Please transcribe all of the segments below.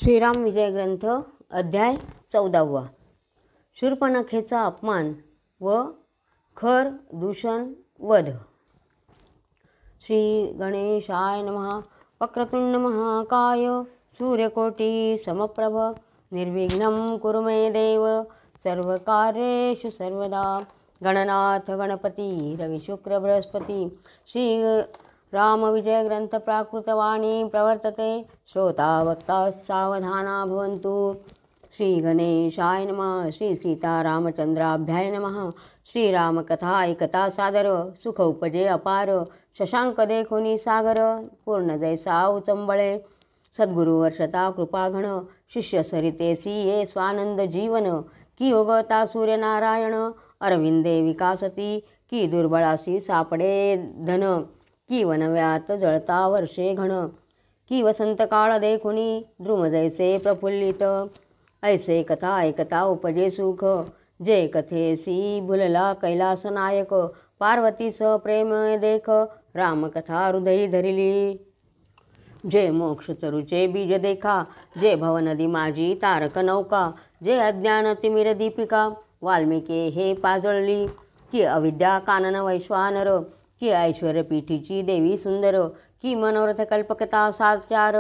श्रीराम विजय ग्रंथ अध्याय 14. शूर्पणखेचा अपमान व खर दूषण वध. श्री गणेशाय नमः. वक्रतुंड महाकाय सूर्यकोटी समप्रभ निर्विघ्नं कुरु मे देव सर्वकार्येषु सर्वदा. गणनाथ गणपती रवि शुक्र बृहस्पती. श्री राम विजय ग्रंथ प्राकृतवाणी प्रवर्तते. श्रोता वक्ता सावधाना भवन्तु. श्री गणेशाय नमः. श्री सीतारामचंद्राभ्याय नमः. श्रीरामकथा ऐकता सादर सुख उपजे अपार. शशांक देखोनी सागर पूर्ण जैसा उचंबळे. सद्गुरु वर्षता कृपाघन शिष्य सरितेसी ये स्वानंद जीवन. की उगवता सूर्यनारायण अरविंदे विकासती. की दुर्बळाशी सापडे धन. की वनव्यात जळता वर्षे घन. की वसंत काळ देखुनी द्रुम जैसे प्रफुल्लित. ऐसे कथा ऐकता उपजे सुख. जे कथेसी भुलला कैलास नायक. पार्वतीस प्रेम देख रामकथा हृदयी धरिली. जे मोक्ष तरुचे बीज देखा. जे भवनदी माझी तारक नौका. जे अज्ञान तिमिर दीपिका वाल्मिके हे पाजळली. की अविद्या कानन वैश्वानर. की ऐश्वर्य पीठीची देवी सुंदर. की मनोरथ कल्पकता साचार.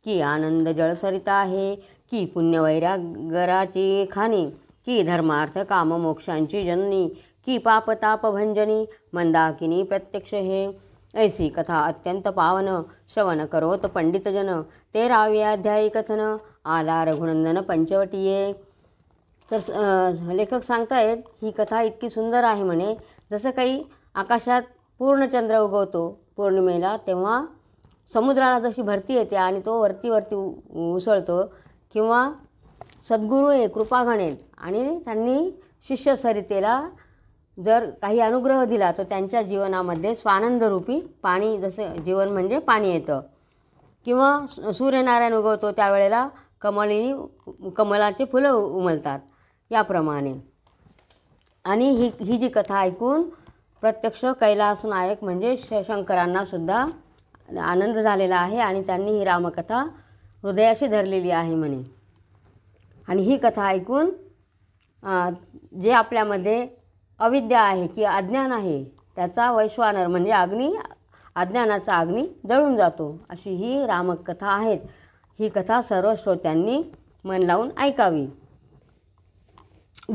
की आनंद जळसरिता आहे. की पुण्यवैरागराची खाणी. की धर्मार्थ काम मोक्षांची जननी. की पापताप भंजनी मंदाकिनी प्रत्यक्ष हे. ऐसी कथा अत्यंत पावन श्रवण करोत पंडित जन. 13वे अध्यायी कथन. आला रघुनंदन पंचवटीये. तर लेखक सांगतायत ही कथा इतकी सुंदर आहे म्हणे. जसं काही आकाशात पूर्णचंद्र उगवतो पौर्णिमेला तेव्हा समुद्राला जशी भरती येते आणि तो वरती उसळतो, किंवा सद्गुरू हे कृपाघन आहेत आणि त्यांनी शिष्य सरितेला जर काही अनुग्रह दिला तर त्यांच्या जीवनामध्ये स्वानंदरूपी पाणी, जसं जीवन म्हणजे पाणी येतं, किंवा सूर्यनारायण उगवतो त्यावेळेला कमलाचे फुलं उमलतात याप्रमाणे. आणि ही जी कथा ऐकून प्रत्यक्ष कैलास नायक म्हणजे शंकरांना सुद्धा आनंद झालेला आहे आणि त्यांनी ही रामकथा हृदयाशी धरलेली आहे म्हणे. आणि ही कथा ऐकून जे आपल्यामध्ये अविद्या आहे की अज्ञान आहे त्याचा वैश्वानर म्हणजे अज्ञानाचा अग्नी जळून जातो, अशी ही रामकथा आहेत. ही कथा सर्व श्रोत्यांनी मन लावून ऐकावी.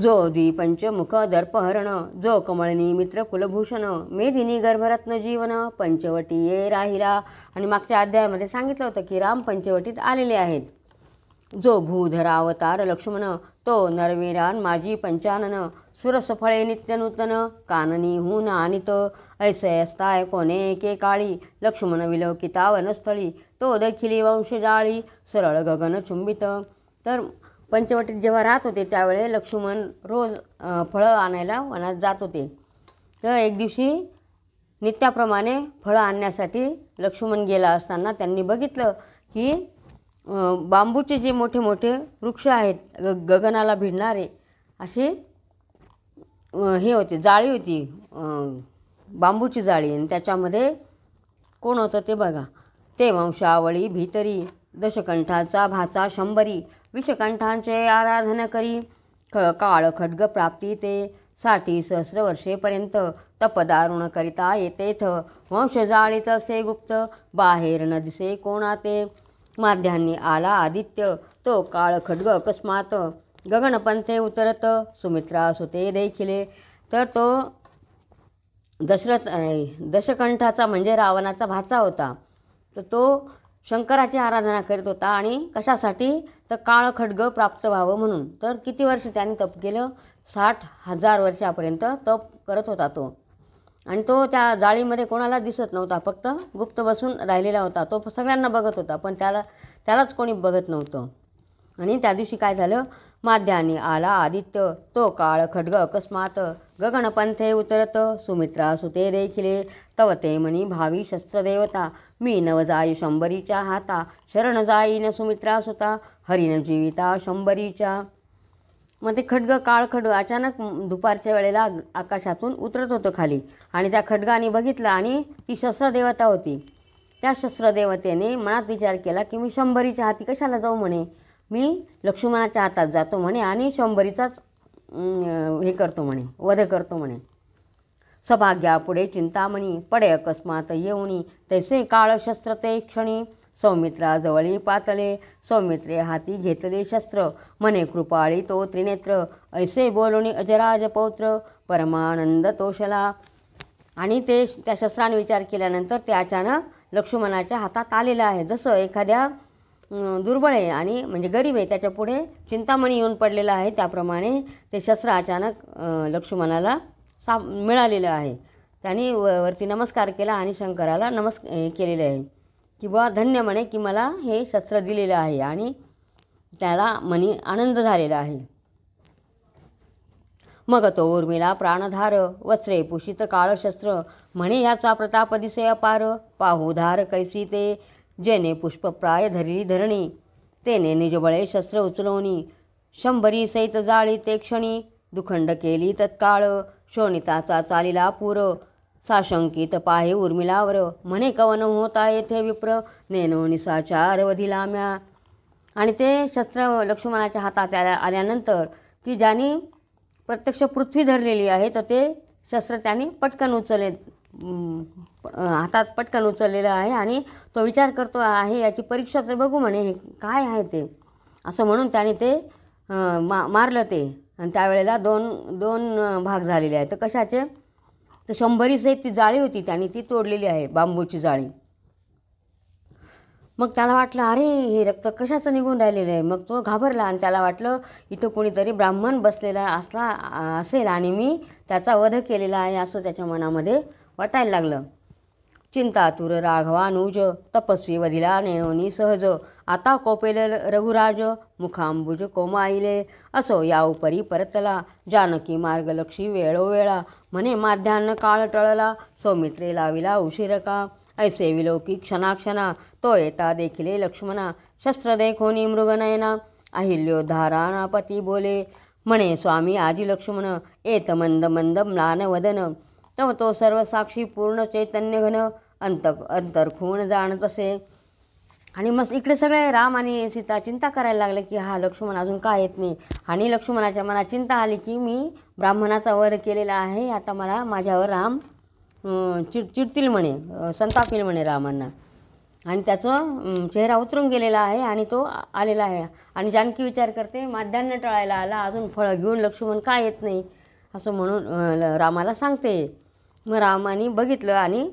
जो द्विपंचमुख दर्पहरण. जो कमळनी मित्र कुलभूषण. मेदिनी गर्भरत्न जीवन पंचवटीये राहिला. आणि मागच्या अध्यायामध्ये सांगितलं होतं की राम पंचवटीत आलेले आहेत. जो भूधरावतार लक्ष्मण. तो नरवीरान माझी पंचानन. सुरसफळे नित्यनूतन काननी हून आनित. ऐसे असताय कोणे एके काळी. लक्ष्मण विलौकिता वनस्थळी. तो देखिली वंशजाळी सरळ गगन चुंबित. तर पंचवटीत जेव्हा राहत होते त्यावेळे लक्ष्मण रोज फळं आणायला वनात जात होते. तर एक दिवशी नित्याप्रमाणे फळं आणण्यासाठी लक्ष्मण गेला असताना त्यांनी बघितलं की बांबूचे जे मोठे मोठे वृक्ष आहेत गगनाला भिडणारे असे हे होते, जाळी होती, बांबूची जाळी. आणि त्याच्यामध्ये कोण होतं ते बघा. ते वंशावळी भीतरी. दशकंठाचा भाचा शंभरी. विषकंठांचे आराधन करी. काळ खड्ग प्राप्ती ते. 60 सहस्र वर्षेपर्यंत तपदारुण करिता येतेथ. वंशजाळीत असे गुप्त बाहेर न दिसे कोणाते. माध्यान्नी आला आदित्य. तो काळ खड्ग अकस्मात. गगनपंथे उतरत सुमित्रा सुते देखिले. तर तो दशकंठाचा म्हणजे रावणाचा भाचा होता. तर तो शंकराची आराधना करीत होता. आणि कशासाठी? तर काळ खड्ग प्राप्त व्हावं म्हणून. तर किती वर्ष त्यांनी तप केलं? 60,000 वर्षापर्यंत तप करत होता तो. आणि तो त्या जाळीमध्ये कोणाला दिसत नव्हता, फक्त गुप्त बसून राहिलेला होता. तो सगळ्यांना बघत होता पण त्यालाच कोणी बघत नव्हतं. आणि त्या दिवशी काय झालं? माध्यान्नी आला आदित्य. तो काळ खड्ग अकस्मात. गगनपंथे उतरत सुमित्रा सुते देखिले. तव ते मनी भावी शस्त्रदेवता. मी नव जाई शंभरीच्या हाता. शरण जाईन सुमित्रा सुता. हरिण जीविता शंभरीच्या. मग ते काळ खड्ग अचानक दुपारच्या वेळेला आकाशातून उतरत होतं खाली. आणि त्या खड्गाने बघितलं आणि ती शस्त्रदेवता होती. त्या शस्त्रदेवतेने मनात विचार केला की मी शंभरीच्या हाती कशाला जाऊ म्हणे. मी लक्ष्मणाच्या हातात जातो म्हणे आणि शंभरीचाच हे करतो म्हणे, वध करतो म्हणे. सभाग्या पुढे चिंतामणी पडे अकस्मात येऊनी, तैसे काळशस्त्र ते क्षणी सौमित्राजवळी पातले. सौमित्रे हाती घेतले शस्त्र, म्हणे कृपाळी तो त्रिनेत्र. ऐसे बोलुनी अजराज पौत्र परमानंद तोषला. आणि ते त्या शस्त्राने विचार केल्यानंतर ते अचानक लक्ष्मणाच्या हातात आलेलं आहे. जसं एखाद्या दुर्बळ आहे आणि म्हणजे गरीब आहे त्याच्या पुढे चिंतामणी येऊन पडलेला आहे, त्याप्रमाणे ते शस्त्र अचानक लक्ष्मणाला मिळालेलं आहे. त्यांनी वरती नमस्कार केला आणि शंकराला केलेले आहे की बुवा धन्य म्हणे की मला हे शस्त्र दिलेलं आहे, आणि त्याला मनी आनंद झालेला आहे. मग तो उर्मिला प्राणधार वस्त्रे पुषित काळशस्त्र, म्हणे याचा प्रताप दिसे अपार. पाहुधार कैसी ते जेने पुष्पप्राय धरली धरणी, तेने निजबळे शस्त्र उचलवणी. शंभरी सहित जाळी ते क्षणी, दुखंड केली तत्काळ. शोणिताचा चालिला पूर, साशंकित पाहे उर्मिलावर. म्हणे कवन होता येथे विप्र, नेनो निसाचार वधिला म्या. आणि ते शस्त्र लक्ष्मणाच्या हातात आल्यानंतर की ज्यांनी प्रत्यक्ष पृथ्वी धरलेली आहे, तर ते शस्त्र त्याने पटकन हातात पटकन उचललेलं आहे. आणि तो विचार करतो आहे याची परीक्षा तर बघू म्हणे, हे काय आहे ते, असं म्हणून त्याने ते मारलं ते. आणि त्यावेळेला दोन भाग झालेले आहेत. तर कशाचे, तर शंभरी सहित ती जाळी होती त्याने ती तोडलेली आहे, बांबूची जाळी. मग त्याला वाटलं अरे हे रक्त कशाचं निघून राहिलेलं आहे. मग तो घाबरला आणि त्याला वाटलं इथं कोणीतरी ब्राह्मण बसलेला असेल आणि मी त्याचा वध केलेला आहे असं त्याच्या मनामध्ये वाटायला लागलं. चिंतातुर राघवानुज तपस्वी वधिला नेणोनी सहज, आता कोपेल रघुराज मुखांबुज कोमाईले. असो या उपरी परतला, जानकी मार्गलक्षी वेळोवेळा. म्हणे माध्यान्ह काळ टळला, सौमित्रे लाविला उशीर का. ऐसे विलोकी क्षणाक्षणा, तो येता देखिले लक्ष्मणा. शस्त्र देखोनी मृगनयना, अहिल्योद्धाराणा पती बोले. म्हणे स्वामी आजी लक्ष्मण, एत मंद मंद म्लान वदन. तव तो सर्व साक्षी पूर्ण चैतन्य घन, अंतरखून जाणत असे. आणि मग इकडे सगळे राम आणि सीता चिंता करायला लागले की हा लक्ष्मण अजून का येत नाही. आणि लक्ष्मणाच्या मनात चिंता आली की मी ब्राह्मणाचा वध केलेला आहे, आता मला माझ्यावर राम चिडतील म्हणे, संतापील म्हणे रामांना. आणि त्याचं चेहरा उतरून गेलेला आहे आणि तो आलेला आहे. आणि जानकी विचार करते माध्यान्ह टळायला आला, अजून फळं घेऊन लक्ष्मण का येत नाही असं म्हणून रामाला सांगते. मग रामाने बघितलं आणि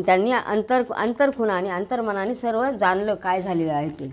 त्यांनी अंतरखुणा आणि अंतर्मनाने सर्व जाणलं काय झालेलं आहे ते.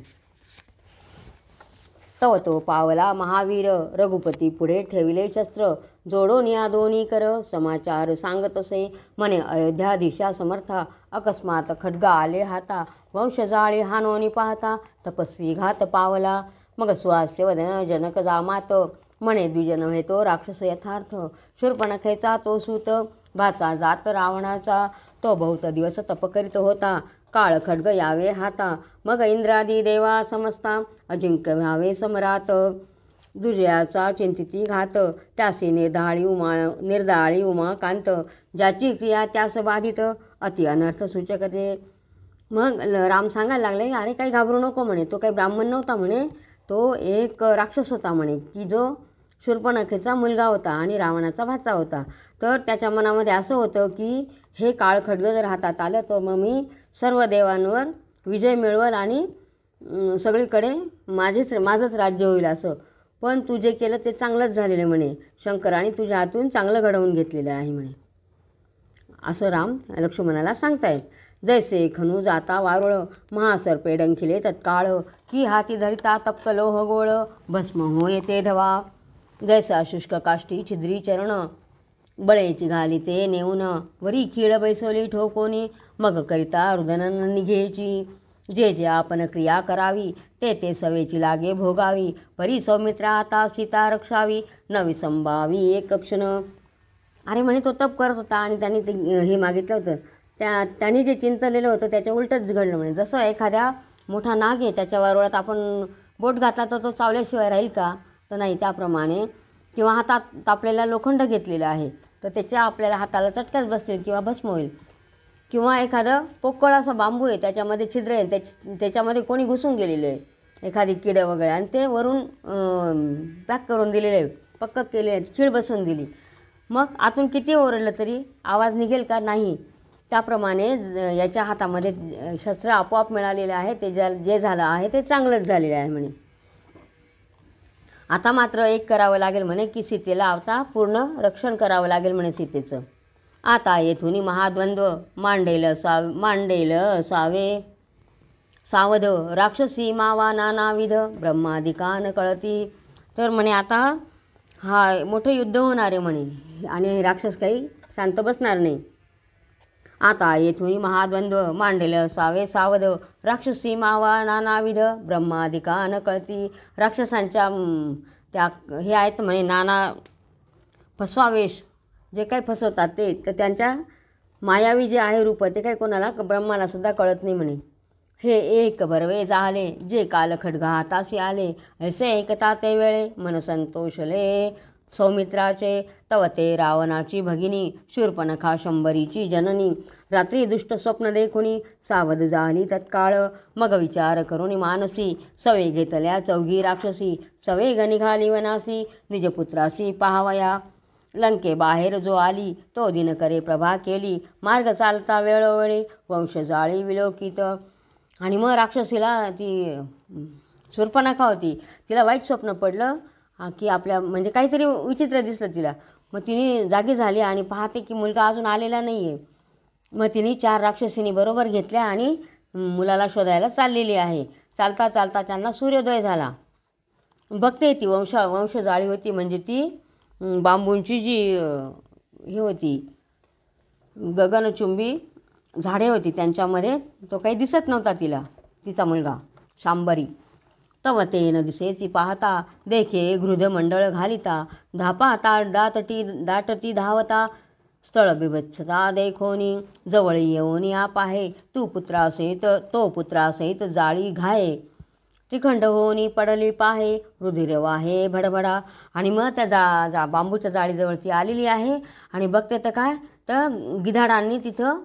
तव तो पावला महावीर, रघुपती पुढे ठेविले शस्त्र. जोडून या दोन्ही कर, समाचार सांगत असे. म्हणे अयोध्या दिशा समर्था, अकस्मात खड्गा आले हाता. वंशजाळी हानोनी पाहता, तपस्वी घात पावला. मग सुहास्य वदन जनक जामात, म्हणे द्विजन नव्हे तो राक्षस यथार्थ. शूर्पणखेचा तो सूत, भाचा जात रावणाचा. तो बहुत दिवस तप करीत होता, काळ खड्ग यावे हाता. मग इंद्रादी देवा समजता, अजिंक्य व्हावे सम्राट. दुर्जयाचा चिंतिती घात, त्यासी निर्दाळी उमाकांत. ज्याची क्रिया त्यास बाधित, अति अनर्थ सूचक ते. मग राम सांगायला लागले अरे काही घाबरू नको म्हणे, तो काही ब्राह्मण नव्हता म्हणे, तो एक राक्षस होता म्हणे की जो शूर्पणखेचा मुलगा होता आणि रावणाचा भाचा होता. तर त्याच्या मनामध्ये असं होतं की हे काळखड्ग जर हातात आलं तर मग मी सर्व देवांवर विजय मिळवल आणि सगळीकडे माझंच राज्य होईल असं. पण तू जे केलं ते चांगलंच झालेलं म्हणे, शंकराने तुझ्या हातून चांगलं घडवून घेतलेलं आहे म्हणे, असं राम लक्ष्मणाला सांगतायत. जैसे खनू जाता वारुळ, महासर्पे डंखिले तत्काळ. की हाती धरिता तप्त लोह गोळ, भस्म होय ते धवा. जैसा शुष्क काष्टी छिद्री चरण, बळेची घाली ते नेऊन. वरी खीळ बैसवली ठोकोनी, मग करिता रुदन निघेची. जे जे आपण क्रिया करावी, ते ते सवेची लागे भोगावी. परी सौमित्रा आता सीता रक्षावी, न विसंबावी एक क्षण. अरे म्हणे तो तप करत होता आणि त्यांनी ते हे मागितलं होतं, त्यांनी जे चिंतलेलं होतं त्याच्या उलटच घडलं म्हणे. जसं एखाद्या मोठा नाग आहे त्याच्या वारुळात आपण बोट घातला तर तो चावल्याशिवाय राहील का, तर नाही, त्याप्रमाणे. किंवा हातात तापलेला लोखंड घेतलेला आहे तर त्याच्या आपल्याला हाताला चटकाच बसतील किंवा भस्म होईल. किंवा एखादं पोकळ असा बांबू आहे त्याच्यामध्ये छिद्र आहे, त्याच्यामध्ये कोणी घुसून गेलेलं आहे, एखादी किडं वगैरे, आणि ते वरून पॅक करून दिलेले आहे, पक्क केले आहेत, खीळ बसवून दिली. मग आतून किती ओरडलं तरी आवाज निघेल का? नाही. त्याप्रमाणे याच्या हातामध्ये शस्त्र आपोआप मिळालेलं आहे. ते जे झालं आहे ते चांगलंच झालेलं आहे म्हणे. आता मात्र एक करावं लागेल म्हणे की सीतेला आता पूर्ण रक्षण करावं लागेल म्हणे सीतेचं. आता येथून महाद्वंद्व मांडेल असावे सावध, राक्षसी मावा नानाविध ब्रह्मादिकान कळती. तर म्हणे आता हा मोठं युद्ध होणार आहे म्हणे आणि राक्षस काही शांत बसणार नाही. आता येथून महाद्वंद्व मांडेल असावे सावध, राक्षसी मावा नानाविध ब्रह्मादिकान कळती. राक्षसांच्या त्या हे आहेत म्हणे नाना फसवावेश, जे काही फसवतात ते, तर त्यांच्या मायावी जे आहे रूप ते काही कोणाला ब्रह्माला सुद्धा कळत नाही म्हणे. हे एक बरवे झाले जे काल खड्गा हातासी आले, ऐसे ऐकता ते वेळे मन संतोषले सौमित्राचे. तव ते रावणाची भगिनी शूर्पणखा शंभरीची जननी, रात्री दुष्ट स्वप्न देखुनी सावध झाली तत्काळ. मग विचार करून मानसी सवे घेतल्या चौघी राक्षसी, सवेग निघाली वनासी निजपुत्रासी पाहावया. लंके बाहेर जो आली तो दिनकरे प्रभा केली, मार्ग चालता वेळोवेळी वंश जाळी विलोकित. आणि मग राक्षसीला ती शूर्पणखा होती, तिला वाईट स्वप्न पडलं की आपल्या म्हणजे काहीतरी विचित्र दिसलं तिला. मग तिने जागी झाली आणि पाहते की मुलगा अजून आलेला नाही आहे. मग तिने 4 राक्षसींनी बरोबर घेतल्या आणि मुलाला शोधायला चाललेली आहे. चालता चालता त्यांना सूर्योदय झाला. बघते ती वंश जाळी होती, म्हणजे ती बांबूंची जी हे होती गगनचुंबी झाडे होती, त्यांच्यामध्ये तो काही दिसत नव्हता तिला, तिचा मुलगा शांबरी. तव तेन दिसेची पाहता देखे घृदमंडळ घालिता, धापा दाटती धावता स्थळ बिभत्सता देखोनी. जवळ येऊन या पाहे तो पुत्रासहित जाळी घाये, त्रिखंड होनी पडली पाहे रुधिर वाहे भडभडा. आणि मग त्या बांबूच्या जाळीजवळ ती आलेली आहे आणि बघते तर काय, तर गिधाडांनी तिथं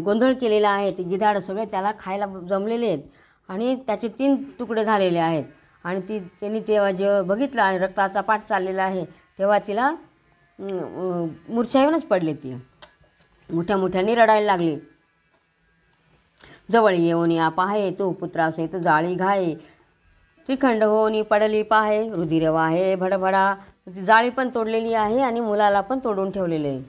गोंधळ केलेला आहे. ते गिधाड सगळे त्याला खायला जमलेले आहेत आणि त्याचे 3 तुकडे झालेले आहेत. आणि त्यांनी तेव्हा जेव्हा बघितलं आणि रक्ताचा पाठ चाललेला आहे, तेव्हा तिला मूर्छा येऊनच पडली. ती मोठ्याने रडायला लागली. जवळ येऊन या पाहे तो पुत्रासहित जाळी घाये, त्रिखंड होनी पडली पाहे रुधिर वाहे भडभडा. ती जाळी पण तोडलेली आहे आणि मुलाला पण तोडून ठेवलेले आहे.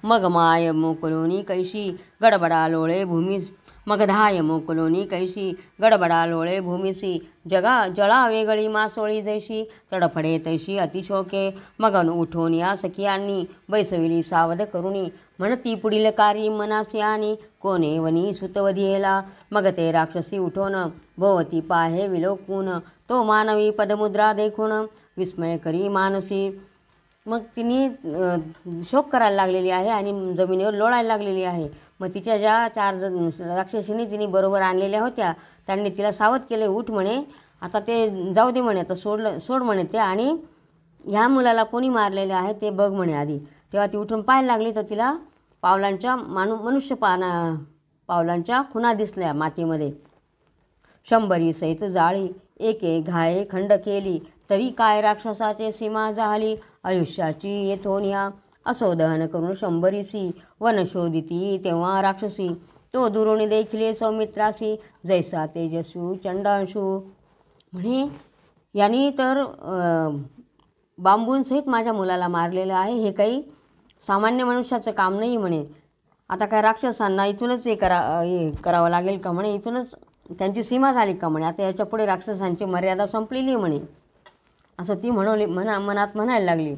मग माय मोकलोनी कैशी गडबडा लोळे भूमीस, मग धाय मोकलोनी कैशी गडबडा लोळे भूमिसी. जळा वेगळी मासोळी जैशी तडफडे तैशी अतिशोके. मगन उठून या सखियांनी बैसविली सावध करुणी, म्हणती पुढील कार्य मनासी आणि कोणे वनी सुतवधियेला. मग ते राक्षसी उठून भोवती पाहे विलोकून, तो मानवी पदमुद्रा देखून विस्मय करी मानसी. मग तिने शोक करायला लागलेली आहे आणि जमिनीवर लोळायला लागलेली आहे. मग तिच्या ज्या 4 राक्षसींनी तिने बरोबर आणलेल्या होत्या, त्यांनी तिला सावध केले, उठ म्हणे, आता ते जाऊ दे म्हणे, आता सोड म्हणे ते, आणि ह्या मुलाला कोणी मारलेले आहे ते बघ म्हणे आधी. तेव्हा ती उठून पाहायला लागली तर तिला पावलांच्या खुणा दिसल्या मातीमध्ये. शंभरी सहित जाळी एक घाये खंड केली, तरी काय राक्षसाचे सीमा जाहली आयुष्याची येथोनिया. असो दहन करून शंभरीसी वन शोधिती तेव्हा राक्षसी, तो दुरोणी देखिले सौमित्रासी जैसा तेजस्वी चंडांशू. म्हणे यांनी तर बांबूंसहित माझ्या मुलाला मारलेलं आहे, हे काही सामान्य मनुष्याचं काम नाही म्हणे. आता काय राक्षसांना इथूनच हे करावं लागेल का म्हणे, इथूनच त्यांची सीमा झाली का म्हणे, आता याच्या पुढे राक्षसांची मर्यादा संपलेली म्हणे, असं ती मनात म्हणायला लागली.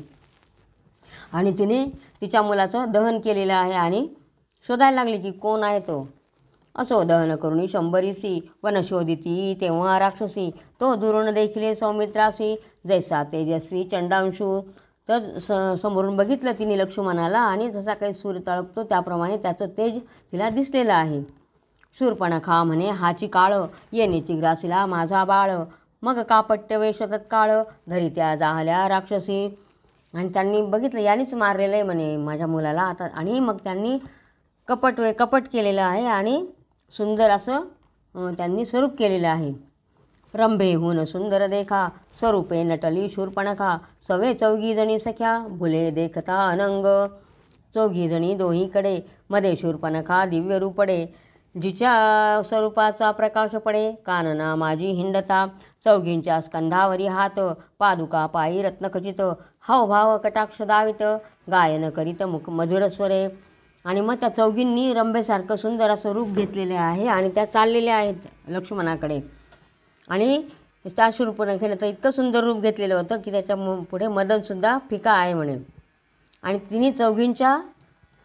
आणि तिने तिच्या मुलाचं दहन केलेलं आहे आणि शोधायला लागली की कोण आहे तो. असो दहन करुणी शंभरीसी वन शोधिती तेव्हा राक्षसी, तो दुरून देखिले सौमित्रासी जैसा तेजस्वी चंडांशू. तर समोरून बघितलं तिने लक्ष्मणाला आणि जसा काही सूर्य तळपतो त्याप्रमाणे त्याचं तेज तिला दिसलेलं आहे. शूर्पणखा म्हणे हाची काळ येण्याची ग्रासीला माझा बाळ, मग कापट्य वेश तत्काळ धरित्या जाहल्या राक्षसी. आणि त्यांनी बघितलं यानेच मारलेलं आहे म्हणे माझ्या मुलाला आता, आणि मग त्यांनी कपट केलेलं आहे आणि सुंदर असं त्यांनी स्वरूप केलेलं आहे. रंभेहून सुंदर देखा, स्वरूपे नटली शूर्पणखा, सवे चौघी जणी सख्या, भुले देखता अनंग. चौघी जणी दोहीकडे, मध्ये शूर्पणखा दिव्य रूपडे, जिच्या स्वरूपाचा प्रकाश पडे, कानना माझी हिंडता. चौघींच्या स्कंधावरी हात, पादुका पायी रत्नखचित, हावभाव कटाक्ष दावित, गायन करीत मुख मधुर स्वरे. आणि मग त्या चौघींनी रंभेसारखं सुंदर असं रूप घेतलेले आहे आणि त्या चाललेल्या आहेत लक्ष्मणाकडे. आणि त्या शूर्पणखेने तर इतकं सुंदर रूप घेतलेलं होतं की त्याच्या पुढे मदनसुद्धा फिका आहे म्हणे. आणि तिने चौघींच्या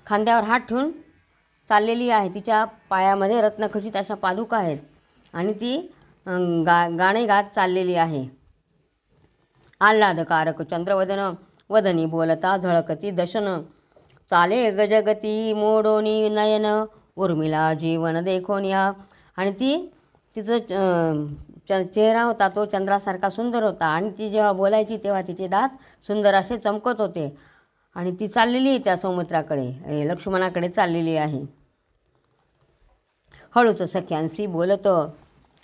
खांद्यावर हात ठेवून चाललेली आहे. तिच्या पायामध्ये रत्नखचित अशा पादुका आहेत आणि ती गाणे गात चाललेली आहे. आल्हादकारक चंद्रवदन, वदनी बोलता झळकती दशन, चाले गजगती मोडोनी नयन, उर्मिला जीवन देखोनिया. आणि तिचं चेहरा होता तो चंद्रासारखा सुंदर होता आणि ती जेव्हा बोलायची तेव्हा तिचे दात सुंदर असे चमकत होते. आणि ती चाललेली त्या सौमित्राकडे, लक्ष्मणाकडे चाललेली आहे. हळूच सख्यांशी बोलत,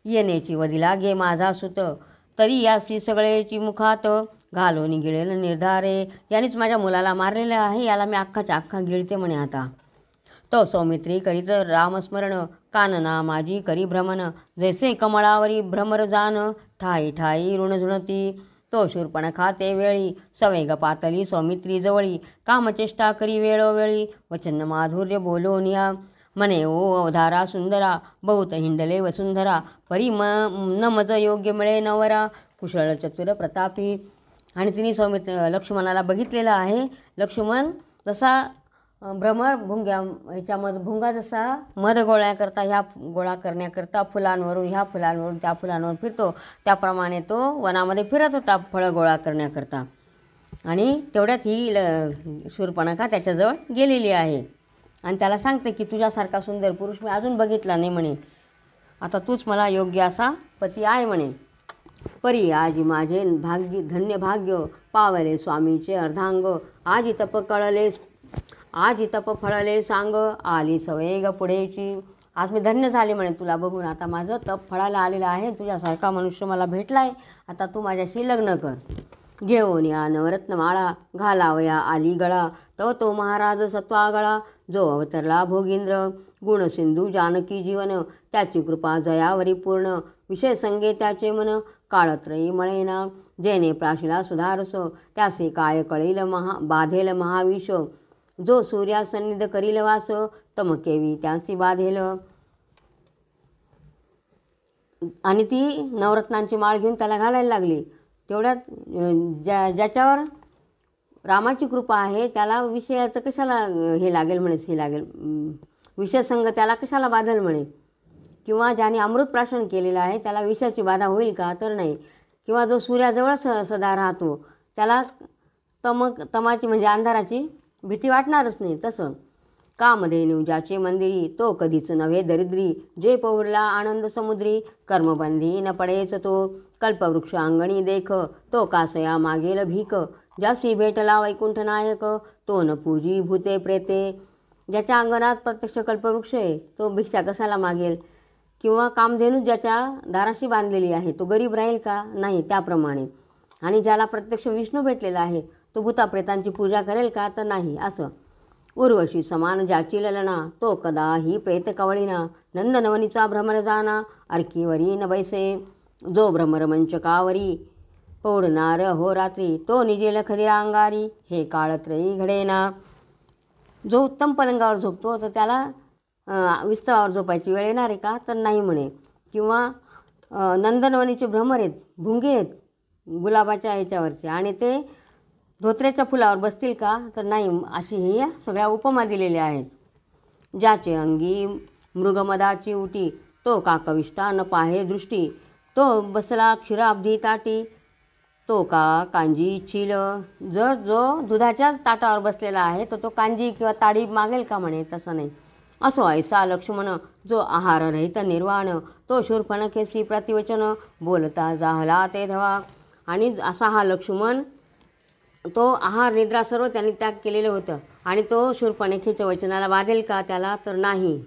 येण्याची वदी लागे माझा सुत, तरी यासी सगळेची मुखात, घालून गिळेल निर्धारे. यानेच माझ्या मुलाला मारलेलं आहे, याला मी अख्खाच्या अख्खा गिळते म्हणे आता. तो सौमित्री करीत रामस्मरण, कानना माझी करी भ्रमण, जैसे कमळावरी भ्रमर जान, ठाई ठाई ऋणझुणती. तो शूर्पणखा ते वेळी, सवेग पातली सौमित्री जवळी, कामचेष्टा करी वेळोवेळी, वचन माधुर्य बोलोनिया. म्हणे ओ अवधारा सुंदरा, बहुत हिंडले वसुंधरा, परी न मज योग्य मिळे नवरा, कुशळ चतुर प्रतापी. आणि तिने लक्ष्मणाला बघितलेलं आहे. लक्ष्मण जसा भ्रमर ह्याच्यामध्ये भुंगा जसा मध गोळ्याकरता ह्या गोळा करण्याकरता फुलांवरून ह्या फुलांवरून त्या फुलांवर फिरतो, त्याप्रमाणे तो वनामध्ये फिरत होता फळं गोळा करण्याकरता. आणि तेवढ्यात ही शूर्पणखा त्याच्याजवळ गेलेली आहे आणि त्याला सांगते की तुझ्यासारखा सुंदर पुरुष मी अजून बघितला नाही म्हणे, आता तूच मला योग्य असा पती आहे म्हणे. परी आजी माझे भाग्य धन्य भाग्य, पावले स्वामीचे अर्धांग, आजी तप फळले सांग, आली सवेग पुढेची. आज मी धन्य झाले म्हणे तुला बघून, आता माझं तप फळायला आलेलं आहे, तुझ्यासारखा मनुष्य मला भेटलाय, आता तू माझ्याशी लग्न कर. घेऊन या नवरत्नमाळा, घालावया आली गळा, तव तो महाराज सत्वागळा, जो अवतरला भोगींद्र. गुणसिंधू जानकी जीवन, त्याची कृपा जयावरी पूर्ण, विषय संगे त्याचे मन, काळत्रयी मळेना. जेने प्राशिला सुधारस, त्यासे काय कळील बाधेल महाविष, जो सूर्या सन्निध करील वास, तमकेवी त्यासी बाधेल. आणि ती नवरत्नांची माळ घेऊन त्याला घालायला लागली. तेवढ्यात ज्याच्यावर रामाची कृपा आहे त्याला विषयाचं कशाला हे लागेल म्हणे, विषयसंग त्याला कशाला बाधल म्हणे. किंवा ज्याने अमृत प्राशन केलेलं आहे त्याला विषयाची बाधा होईल का, तर नाही. किंवा जो सूर्याजवळ सदा राहतो त्याला तमाची म्हणजे अंधाराची भीती वाटणारच नाही. तसं कामधेनू ज्याचे मंदिरी, तो कधीच नव्हे दरिद्री, जे पौरला आनंद समुद्री, कर्मबंधी न पडेच तो, कल्पवृक्ष अंगणी देख, तो कासया मागेल भीक, ज्यासी भेटला वैकुंठ नायक, तो न पूजी भूते प्रेते. ज्याच्या अंगणात प्रत्यक्ष कल्पवृक्ष आहे तो भिक्षा कशाला मागेल. किंवा कामधेनू ज्याच्या दाराशी बांधलेली आहे तो गरीब राहील का, नाही, त्याप्रमाणे. आणि ज्याला प्रत्यक्ष विष्णू भेटलेला आहे तो भूताप्रेतांची पूजा करेल का, तर नाही. असं उर्वशी समान ज्याची ललना, तो कदाही प्रेत कवळीना, नंदनवनीचा भ्रमर जाना, अर्कीवरी न बैसे. जो भ्रमर मंचकावरी पौडनार हो रात्री, तो निजेल खदिरा अंगारी, हे काळत्रयी घडेना. जो उत्तम पलंगावर झोपतो तर त्याला विस्तवावर झोपायची वेळ येणार आहे का, तर नाही म्हणे. किंवा नंदनवनीचे भ्रमर आहेत, भुंगे आहेत गुलाबाच्या ह्याच्यावरचे, आणि ते धोत्र्याच्या फुलावर बसतील का, तर नाही. अशी ही सगळ्या उपमा दिलेल्या आहेत. ज्याचे अंगी मृगमदाची उटी, तो काकविष्टा न पाहे दृष्टी, तो बसला क्षीराब्धी ताटी, तो कांजी इच्छील. जर जो दुधाच्याच ताटावर बसलेला आहे तर तो कांजी किंवा ताडी मागेल का म्हणे, तसं नाही. असो ऐसा लक्ष्मण, जो आहार रहित निर्वाण, तो शूर्पणखेसी प्रतिवचन, बोलता जाहला ते धवा. आणि असा हा लक्ष्मण, तो आहार निद्रा सर्व त्यांनी त्याग केलेलं होतं आणि तो शूर्पणखेच्या वचनाला बाधेल का त्याला, तर नाही.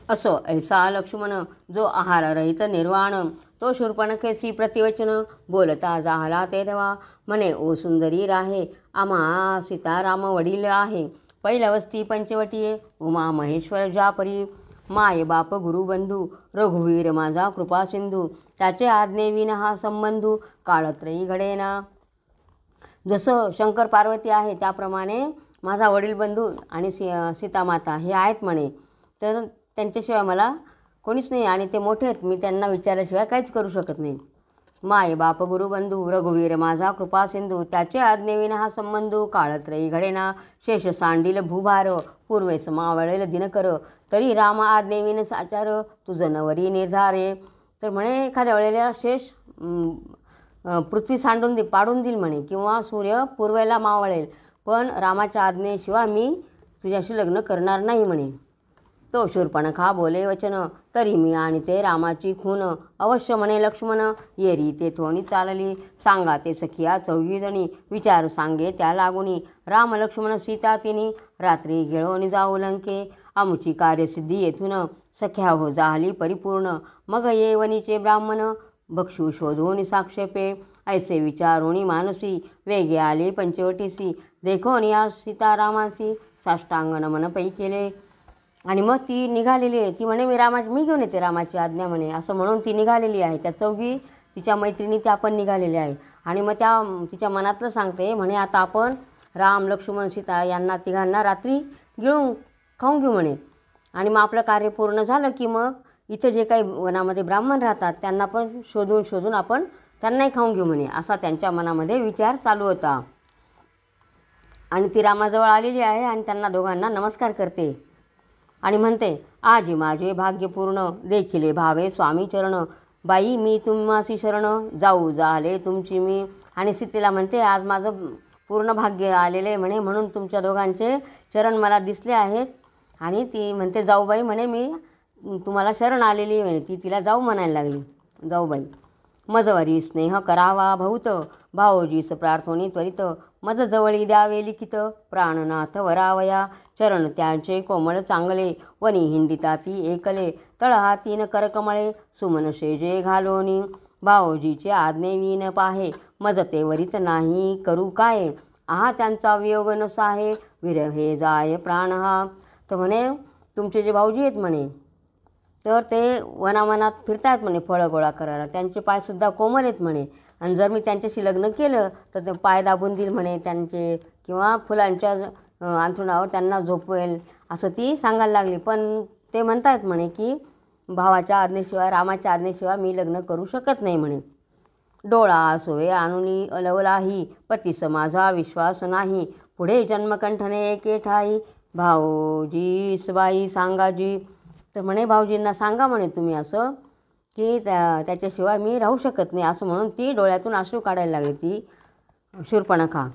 असो ऐसा लक्ष्मण जो आहाररहित निर्वाण, तो शूर्पणखेसी प्रतिवचन बोलता झाला ते तेव्हा. म्हणे ओ सुंदरी राहे, आम्हा सीताराम वडील आहे. पैलवस्ती पंचवटीये, उमा महेश्वर जापरी. माय बाप गुरुबंधू, रघुवीर माझा कृपा सिंधू. त्याचे आज्ञेविन हा संबंधू, काळत्रयी घडेना. जसं शंकर पार्वती आहे त्याप्रमाणे माझा वडील बंधू आणि सीतामाता हे आहेत म्हणे. तर त्यांच्याशिवाय मला कोणीच नाही आणि ते मोठे आहेत, मी त्यांना विचारल्याशिवाय काहीच करू शकत नाही. माय बाप गुरुबंधू, रघुवीर माझा कृपा सिंधू. त्याचे आज्ञेविना हा संबंधू, काळत्रयी घडेना. शेष सांडील भूभार, पूर्वेस मावळेल दिनकर. तरी राम आज्ञेविन साचार, तुझ नवरी निर्धारे. तर म्हणे एखाद्या वेळेला शेष पृथ्वी सांडून पाडून देईल म्हणे, किंवा सूर्य पूर्वेला मावळेल, पण रामाच्या आज्ञेशिवाय मी तुझ्याशी लग्न करणार नाही म्हणे. तो शूर्पणखा बोले वचन, तरी मी आणि ते रामाची खून. अवश्य म्हणे लक्ष्मण, येरी तेथोनी चालली. सांगा ते सखिया चौघी जणी, विचार सांगे त्या लागुनी. राम लक्ष्मण सीता तिनी, रात्री घेळून जाऊ लंके. आमुची कार्यसिद्धी येथून, सख्या हो झाली परिपूर्ण. मग ये वनीचे ब्राह्मण, भक्षू शोधून साक्षेपे. ऐसे विचारुणी मानसी, वेगे आली पंचवटीसी. देखोन या सीतारामासी, साष्टांग नमन पै केले. आणि मग ती निघालेली आहे. ती म्हणे मी घेऊन येते रामाची आज्ञा म्हणे, असं म्हणून ती निघालेली आहे. त्या चौघी तिच्या मैत्रिणी त्या पण निघालेल्या आहे. आणि मग त्या तिच्या मनातलं सांगते म्हणे, आता आपण राम लक्ष्मण सीता यांना तिघांना रात्री गिळून खाऊन घेऊ म्हणे. आणि मग आपलं कार्य पूर्ण झालं की मग इथं जे काही वनामध्ये ब्राह्मण राहतात त्यांना पण शोधून आपण त्यांनाही खाऊन घेऊ म्हणे, असा त्यांच्या मनामध्ये विचार चालू होता. आणि ती रामाजवळ आलेली आहे आणि त्यांना दोघांना नमस्कार करते आणि म्हणते, आजी माझे भाग्यपूर्ण, देखिले भावे स्वामी चरण. बाई मी तुम्हासी शरण, जाऊ झाले तुमची मी. आणि सीतेला म्हणते, आज माझं पूर्ण भाग्य आलेले आहे म्हणे, म्हणून तुमच्या दोघांचे चरण मला दिसले आहेत. आणि ती म्हणते, जाऊबाई म्हणे मी तुम्हाला शरण आलेली म्हणे. ती तिला जाऊ म्हणायला लागली. जाऊबाई मजवरी स्नेह करावा बहुत, भावोजीस प्रार्थोनी त्वरित. मज जवळी द्यावे लिखित, प्राणनाथ वरावया. चरण त्यांचे कोमळ चांगले, वनी हिंडिता ती एकले. तळहातीन करकमळे, सुमन शेजे घालोनी. भावोजीचे आज्ञेविन पाहे, मज ते वरित नाही करू काय. आहा त्यांचा वियोग नसाहे, विरहे जाय प्राण हा. तर म्हणे तुमचे जे भाऊजी आहेत म्हणे, तर ते वनामनात फिरतायत म्हणे फळं गोळा करायला. त्यांचे पायसुद्धा कोमल आहेत म्हणे, आणि जर मी त्यांच्याशी लग्न केलं तर ते पाय दाबून देईल म्हणे त्यांचे, किंवा फुलांच्या अंथरुणावर त्यांना झोपवेल, असं ती सांगायला लागली. पण ते म्हणतायत म्हणे की भावाच्या आज्ञेशिवाय, रामाच्या आज्ञेशिवाय मी लग्न करू शकत नाही म्हणे. डोळा सोये आणुनी अलवलाही, पतीस माझा विश्वास नाही. पुढे जन्मकंठने एके ठाई, भाऊजी बाई सांगाजी. तर म्हणे भाऊजींना सांगा म्हणे तुम्ही असं की त्याच्याशिवाय मी राहू शकत नाही, असं म्हणून ती डोळ्यातून अश्रू काढायला लागली ती शूर्पणखा.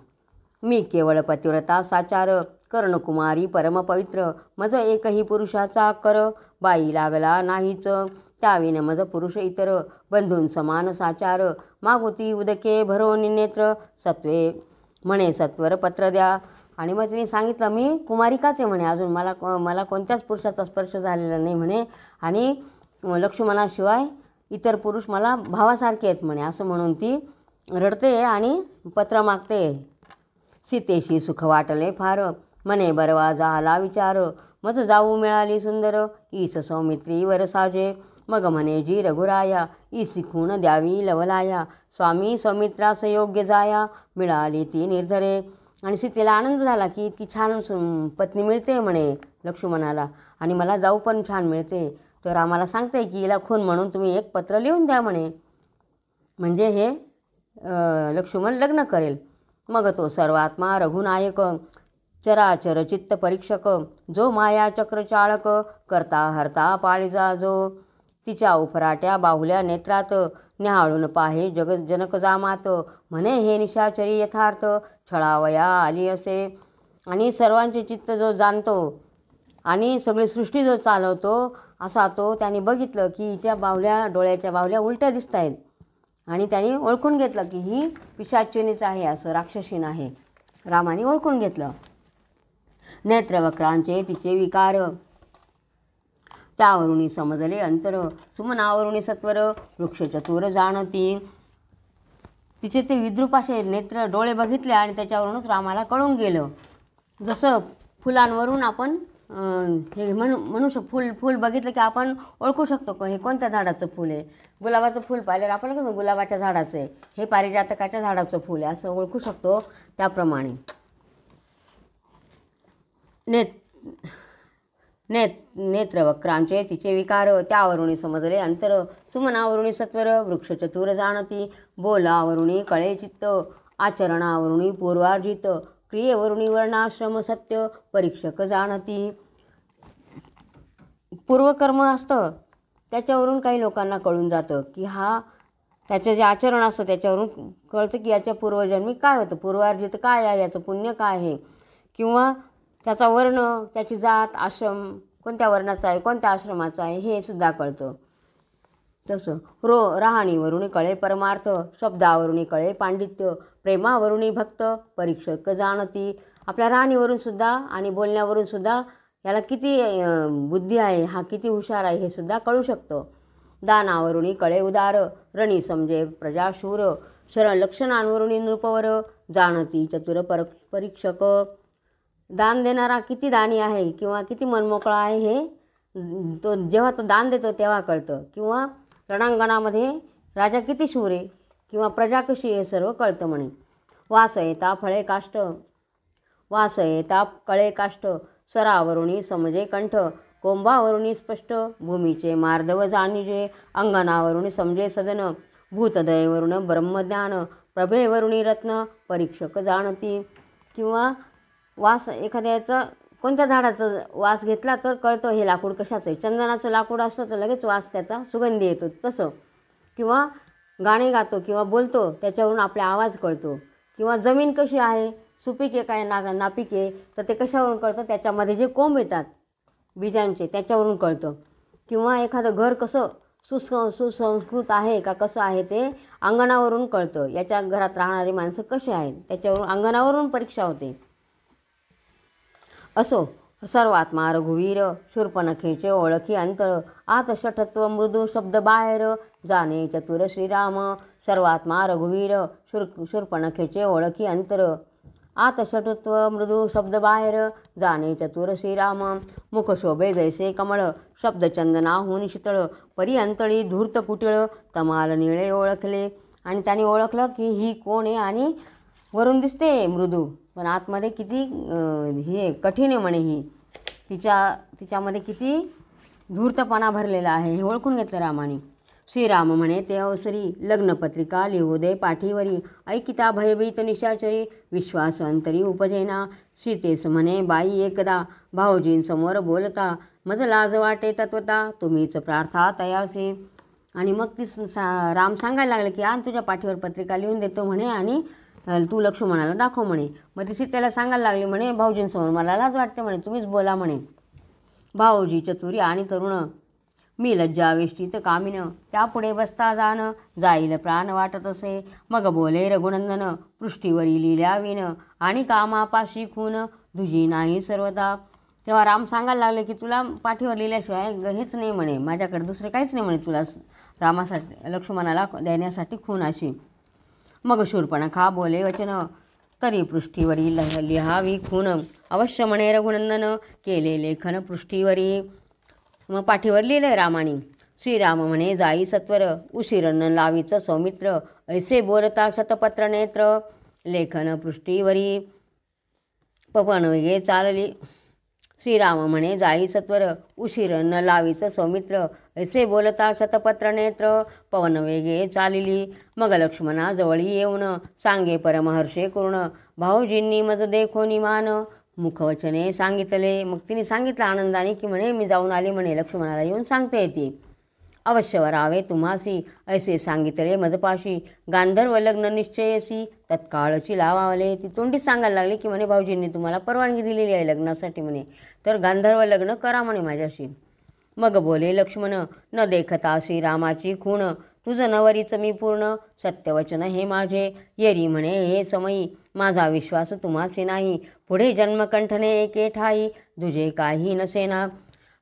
मी केवळ पतिव्रता साचार, कर्णकुमारी परमपवित्र. मज एकही पुरुषाचा कर, बाई लागला नाहीच त्याविन मज पुरुष इतर. बंधून समान साचार, मागुती उदके भरोनी नेत्र. सत्वे म्हणे सत्वर पत्र द्या. आणि मग तिने सांगितलं, मी कुमारिकाच आहे म्हणे, अजून मला कोणत्याच पुरुषाचा स्पर्श झालेला नाही म्हणे, आणि लक्ष्मणाशिवाय इतर पुरुष मला भावासारखे आहेत म्हणे, असं म्हणून ती रडते आणि पत्र मागते. सीतेशी सुख वाटले फार, म्हणे बरवा झाला विचार. मज जाऊ मिळाली सुंदर, ईस सौमित्री वर साजे. मग म्हणे जी रघुराया, ईसी खून द्यावी लवलाया. स्वामी सौमित्रास योग्य जाया, मिळाली ती निर्धरे. आणि सीतेला आनंद झाला की इतकी छान पत्नी मिळते म्हणे लक्ष्मणाला, आणि मला जाऊ पण छान मिळते. तर आम्हाला सांगते की हिला खून म्हणून तुम्ही एक पत्र लिहून द्या म्हणे, म्हणजे हे लक्ष्मण लग्न करेल. मग तो सर्वात्मा रघुनायक, चराचर चित्त परीक्षक. जो माया चक्र चाळक, करता हरता पाळीजा जो. तिच्या उफराट्या बाहुल्या नेत्रात, न्याहाळून पाहे जनक जामात. म्हणे हे निशाचरी यथार्थ, छळावया आली असे. आणि सर्वांचे चित्त जो जाणतो आणि सगळी सृष्टी जो चालवतो असा तो त्याने बघितलं की हिच्या डोळ्याच्या बाहुल्या उलट्या दिसत आहेत, आणि त्याने ओळखून घेतलं की ही पिशाचिनीच आहे, असं राक्षसीन आहे. रामाने ओळखून घेतलं. नेत्रवक्रांचे तिचे विकार, त्यावरुणी समजले अंतर सुमनावरुणी सत्वर वृक्ष चतुर जाणती. तिचे ते विद्रूप असे नेत्र डोळे बघितले आणि त्याच्यावरूनच रामाला कळून गेलं. जसं फुलांवरून आपण हे म्हणू फूल बघितलं की आपण ओळखू शकतो हे कोणत्या झाडाचं फूल आहे. गुलाबाचं फूल पाहिल्यावर आपण कसं गुलाबाच्या झाडाचं आहे, हे पारिजातकाच्या झाडाचं फूल आहे असं ओळखू शकतो. त्याप्रमाणे नेत्रवक्रांचे तिचे विकार त्यावरुणी समजले अंतर सुमनावरुणी सत्वर वृक्ष चतुर जाणती. बोलावरुणी कळे चित्त आचरणावरुणी पूर्वार्जित क्रियेवरुणी वर्णाश्रम सत्य परीक्षक जाणती. पूर्वकर्म असतं त्याच्यावरून काही लोकांना कळून जातं की त्याचं जे आचरण असतं त्याच्यावरून कळतं की याच्या पूर्वजन्मी काय होतं, पूर्वार्जित काय आहे, याचं पुण्य काय आहे, किंवा त्याचा वर्ण, त्याची जात, आश्रम कोणत्या वर्णाचा आहे, कोणत्या आश्रमाचा आहे हे सुद्धा कळतं. तसं राहणीवरुणी कळे परमार्थ शब्दावरुणी कळे पांडित्य प्रेमावरुणी भक्त परीक्षक जाणती. आपल्या राहणीवरून सुद्धा आणि बोलण्यावरून सुद्धा याला किती बुद्धी आहे, हा किती हुशार आहे हे सुद्धा कळू शकतं. दानावरुणी कळे उदार रणी समजे प्रजाशूर शरण लक्षणांवरुणी नृपवर जाणती चतुर परीक्षक. दान देणारा किती दानी आहे किंवा किती मनमोकळा आहे हे जेव्हा तो दान देतो तेव्हा कळतं. किंवा रणांगणामध्ये राजा किती शूर आहे किंवा प्रजा कशी हे सर्व कळतं म्हणे. वास येता कळे काष्ट स्वरावरुणी समजे कंठ कोंबावरुणी स्पष्ट भूमीचे मार्दव जाणिजे अंगणावरुणी समजे सदन भूतदयवरुण ब्रह्मज्ञान प्रभेवरुणी रत्न परीक्षक जाणती. किंवा वास एखाद्याचा कोणत्या झाडाचं वास घेतला तर कळतं हे लाकूड कशाचं आहे. चंदनाचं लाकूड असतं तर लगेच वास त्याचा सुगंधी येतो तसं. किंवा गाणे गातो किंवा बोलतो त्याच्यावरून आपला आवाज कळतो. किंवा जमीन कशी आहे, सुपीक आहे काय नापीक आहे तर ते कशावरून कळतं, त्याच्यामध्ये जे कोंब येतात बीजांचे त्याच्यावरून कळतं. किंवा एखादं घर कसं सुसंस्कृत आहे का कसं आहे ते अंगणावरून कळतं. याच्या घरात राहणारी माणसं कशी आहेत त्याच्यावरून अंगणावरून परीक्षा होते. असो सर्वात्मा रघुवीर शूर्पणखेचे ओळखी अंतर आत षठत्व मृदू शब्द बाहेर जाणे चतुर श्रीराम. सर्वात्मा रघुवीर शूर्पणखेचे ओळखी अंतर आत षठत्व मृदू शब्द बाहेर जाणे चतुर श्रीराम. मुख शोभे जैसे कमळ शब्द चंदनाहून शीतळ परी अंतळी धूर्त पुटिळ तमाल निळे ओळखले. आणि त्याने ओळखलं की ही कोण आहे आणि वरून दिसते मृदू पण आतमध्ये किती हे कठीण आहे म्हणे. तिच्यामध्ये किती धूर्तपणा भरलेला आहे हे ओळखून घेतलं रामाने. श्रीराम म्हणे ते अवसरी लग्नपत्रिका लिहू दे पाठीवरी ऐकिता भयभीत निशाचरी विश्वास अंतरी उपजेना. सीतेस म्हणे बाई एकदा भाऊजींसमोर बोलता मज लाज वाटे तत्वता तुम्हीच प्रार्था तयासी. आणि मग राम सांगायला लागले की आज तुझ्या पाठीवर पत्रिका लिहून देतो म्हणे आणि तू लक्ष्मणाला दाखव म्हणे. मग ती सीतेला सांगायला लागली म्हणे भाऊजींसमोर मला लाज वाटते म्हणे, तुम्हीच बोला म्हणे. भाऊजी चतुरी आणि तरुण मी लज्जावेष्टीत कामिन त्यापुढे बसता जाण जाईल प्राण वाटत असे. मग बोले रघुनंदन पृष्ठीवरी लिहिल्याविन आणि कामापाशी खून तुझी नाही सर्वता. तेव्हा राम सांगायला लागले की तुला पाठीवर लिहिल्याशिवाय हेच नाही म्हणे, माझ्याकडे दुसरे काहीच नाही म्हणे तुला रामासाठी लक्ष्मणाला देण्यासाठी खून अशी. मग शूर्पणखा बोले वचन तरी पृष्ठीवरी लिहावी खून अवश्य म्हणे रघुनंदन केले लेखन पृष्ठीवरी. मग पाठीवर लिहिले रामाने. श्रीराम म्हणे जाई सत्वर उशिरन लावीच सौमित्र ऐसे बोलता शतपत्र नेत्र लेखन पृष्ठीवरी पवन वेगे चालली. श्रीराम म्हणे जाई सत्वर उशीर न लावीच सौमित्र ऐसे बोलता शतपत्र नेत्र पवन वेगे चालिली. मग लक्ष्मणा जवळी येऊन सांगे परमहर्षे करुण भाऊजींनी मज देखोनी मान मुखवचने सांगितले. मग तिने सांगितलं आनंदाने की म्हणे मी जाऊन आली म्हणे, लक्ष्मणाला येऊन सांगते येते. अवश्य वरावे तुम्हासी ऐसे सांगितले मजपाशी गांधर्व लग्न निश्चयसी तत्काळची लावावले. ती तोंडीच सांगायला लागली की म्हणे भाऊजींनी तुम्हाला परवानगी दिलेली आहे लग्नासाठी म्हणे, तर गांधर्व लग्न करा म्हणे माझ्याशी. मग बोले लक्ष्मण न देखता श्रीरामाची खूण तुझं नवरीच मी पूर्ण सत्यवचन हे माझे येरी म्हणे हे समयी माझा विश्वास तुम्हासी नाही पुढे जन्मकंठने एके ठाई तुझे काही नसेना.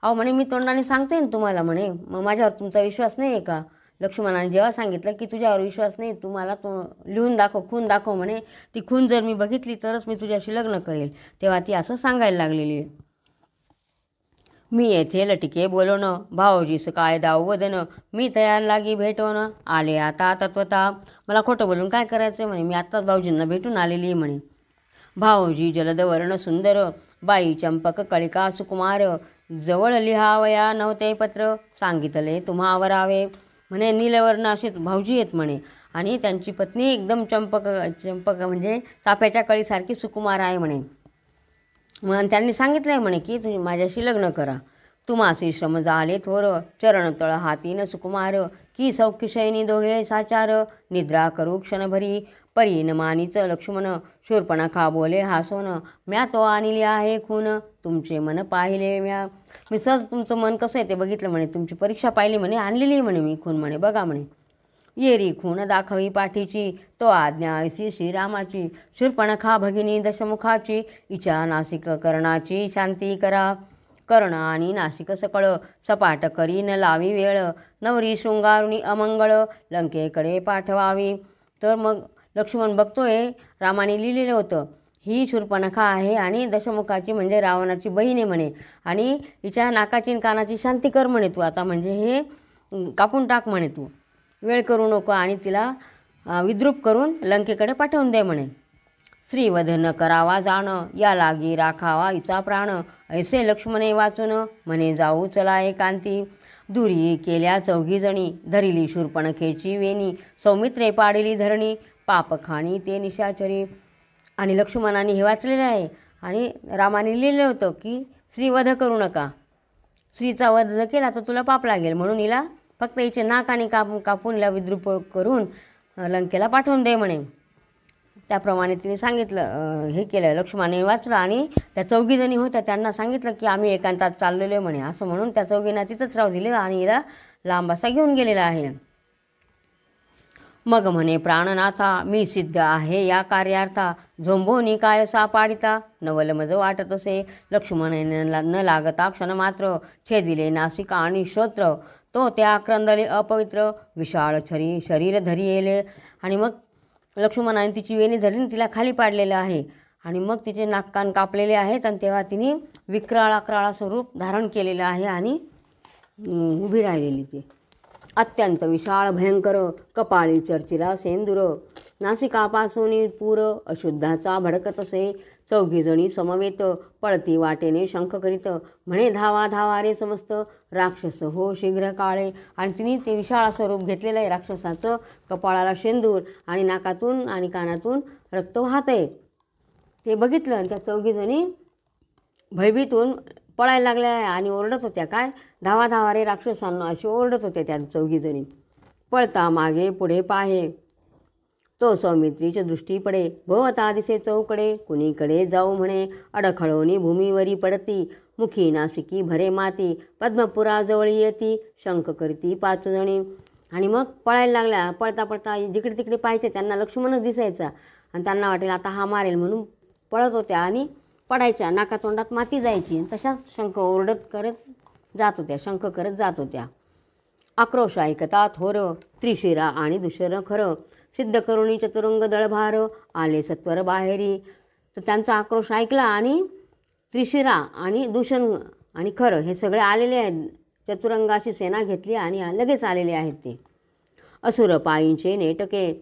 अहो म्हणे मी तोंडाने सांगते ना तुम्हाला म्हणे, मग माझ्यावर तुमचा विश्वास नाही आहे का? लक्ष्मणाने जेव्हा सांगितलं की तुझ्यावर विश्वास नाही, तू मला तो लिहून दाखव, खून दाखव म्हणे, ती खून जर मी बघितली तरच मी तुझ्याशी लग्न करेल. तेव्हा ती असं सांगायला लागलेली आहे. मी येथे लटिके बोलवणं, भाऊजीस काय दाव वदन, मी तयार लागी भेटवणं, आले आता तत्वता. मला खोटं बोलून काय करायचं म्हणे, मी आत्ताच भाऊजींना भेटून आलेली आहे म्हणे. भाऊजी जलद वर्ण सुंदर, बाई चंपक कळिका सुकुमार, जवळ लिहावया नव्हते पत्र, सांगितले तुम्हावरावे. म्हणे नीलवर्ण असेच भाऊजी आहेत म्हणे, आणि त्यांची पत्नी एकदम चंपक चंपक म्हणजे चाफ्याच्या कळीसारखी सुकुमार आहे म्हणे. म्हणून त्यांनी सांगितलं आहे म्हणे की तुम्ही माझ्याशी लग्न करा. तुम्हासी श्रम झाले थोर, चरण तळ हातीन सुकुमार, की सौख्यशयनी दोघे साचार, निद्रा करू क्षणभरी, परीन मानीच लक्ष्मण, शूर्पणखा बोले हासोन, म्या तो आणली आहे खून, तुमचे मन पाहिले म्या. मी सहज तुमचं मन कसं आहे ते बघितलं म्हणे, तुमची परीक्षा पाहिली म्हणे, आणलेली म्हणे मी खून म्हणे, बघा म्हणे. येरी खूण दाखवी पाठीची, तो आज्ञा ऐसी श्रीरामाची, शूर्पणखा भगिनी दशमुखाची, इच्छा नासिक कर्णाची शांती करा. कर्ण आणि नासिक सकळ, सपाट करी न लावी वेळ, नवरी शृंगारुणी अमंगळ, लंकेकडे पाठवावी. तर मग लक्ष्मण बघतोय, रामाने लिहिलेलं होतं ही शूर्पणखा आहे आणि दशमुखाची म्हणजे रावणाची बहीण आहे म्हणे, आणि हिच्या नाकाची कानाची शांती कर म्हणे तू आता, म्हणजे हे कापून टाक म्हणे तू, वेळ करू नको, आणि तिला विद्रूप करून लंकेकडे पाठवून दे म्हणे. श्रीवध न करावा जाण, या लागी राखावा हिचा प्राण, ऐसे लक्ष्मणे वाचून, म्हणे जाऊ चला एकांती. दुरी केल्या चौघीजणी, धरिली शूर्पणखेची वेणी, सौमित्रे पाडिली धरणी, पापखाणी ते निशाचरी. आणि लक्ष्मणाने हे वाचलेलं आहे, आणि रामाने लिहिलं होतं की श्रीवध करू नका, स्त्रीचा वध जर केला तर तुला पाप लागेल, म्हणून हिला फक्त हिचे नाक आणि कापून हिला विद्रूप करून लंकेला पाठवून दे म्हणे. त्याप्रमाणे तिने सांगितलं, हे केलं, लक्ष्मणाने वाचलं, आणि त्या चौघीजणी होत्या त्यांना सांगितलं की आम्ही एकांतात चाललेलो आहे म्हणे, असं म्हणून त्या चौघींना तिथंच राहू दिले आणि हिला लांब असा घेऊन गेलेला आहे. मग म्हणे प्राणनाथा, मी सिद्ध आहे या कार्यार्था, झोंबोनी काय सापाडिता, नवल मज वाटत असे, लक्ष्मणाने न लागता क्षण मात्र, छेदिले नासिका आणि श्रोत्र, तो त्या क्रंदले अपवित्र, विशाळ शरीर धरी येले. आणि मग लक्ष्मणाने तिची वेणी धरली, तिला खाली पाडलेलं आहे, आणि मग तिचे नाक कान कापलेले आहेत, आणि तेव्हा तिने विक्राळा स्वरूप धारण केलेलं आहे, आणि उभी राहिलेली ती. अत्यंत विशाळ भयंकर, कपाळी चर्चिला सेंदूर, नासिकापासून पूर अशुद्धाचा भडकत असे, चौघीजणी समवेत, पळती वाटेने शंख करीत, म्हणे धावा धावा रे समस्त, राक्षस हो शीघ्र काळे. आणि तिने ते विशाळ स्वरूप घेतलेलं आहे राक्षसाचं, कपाळाला शेंदूर आणि नाकातून आणि कानातून रक्त वाहत आहे. ते बघितलं, आणि त्या चौघीजणी भयभीतून पळायला लागल्या आणि ओरडत होत्या, काय धावा धावा रे राक्षसांना, अशी ओरडत होत्या त्या चौघीजणी. पळता मागे पुढे पाहे, तो सौमित्रीच्या दृष्टी पडे, भोवता दिसे चौकडे, कुणीकडे जाऊ म्हणे, अडखळोनी भूमीवरी पडती, मुखी नासिकी भरे माती, पद्मपुराजवळी येती, शंख करती 5 जणी. आणि मग पळायला लागल्या, पळता पळता जिकडे तिकडे पाहायचे, त्यांना लक्ष्मणच दिसायचा, आणि त्यांना वाटेल आता हा मारेल, म्हणून पळत होत्या आणि पडायच्या, नाकातोंडात माती जायची, तशाच शंख ओरडत करत जात होत्या, शंख करत जात होत्या. आक्रोश ऐकता थोर, त्रिशिरा आणि दुसरं खरं, सिद्ध करुणी चतुरंग दळभार, आले सत्वर बाहेरी. तर त्यांचा आक्रोश ऐकला, आणि त्रिशिरा आणि दूषण आणि खरं हे सगळे आलेले आहेत, चतुरंगाची सेना घेतली आणि लगेच आलेले आहेत ते. असुर पायींचे नेटके,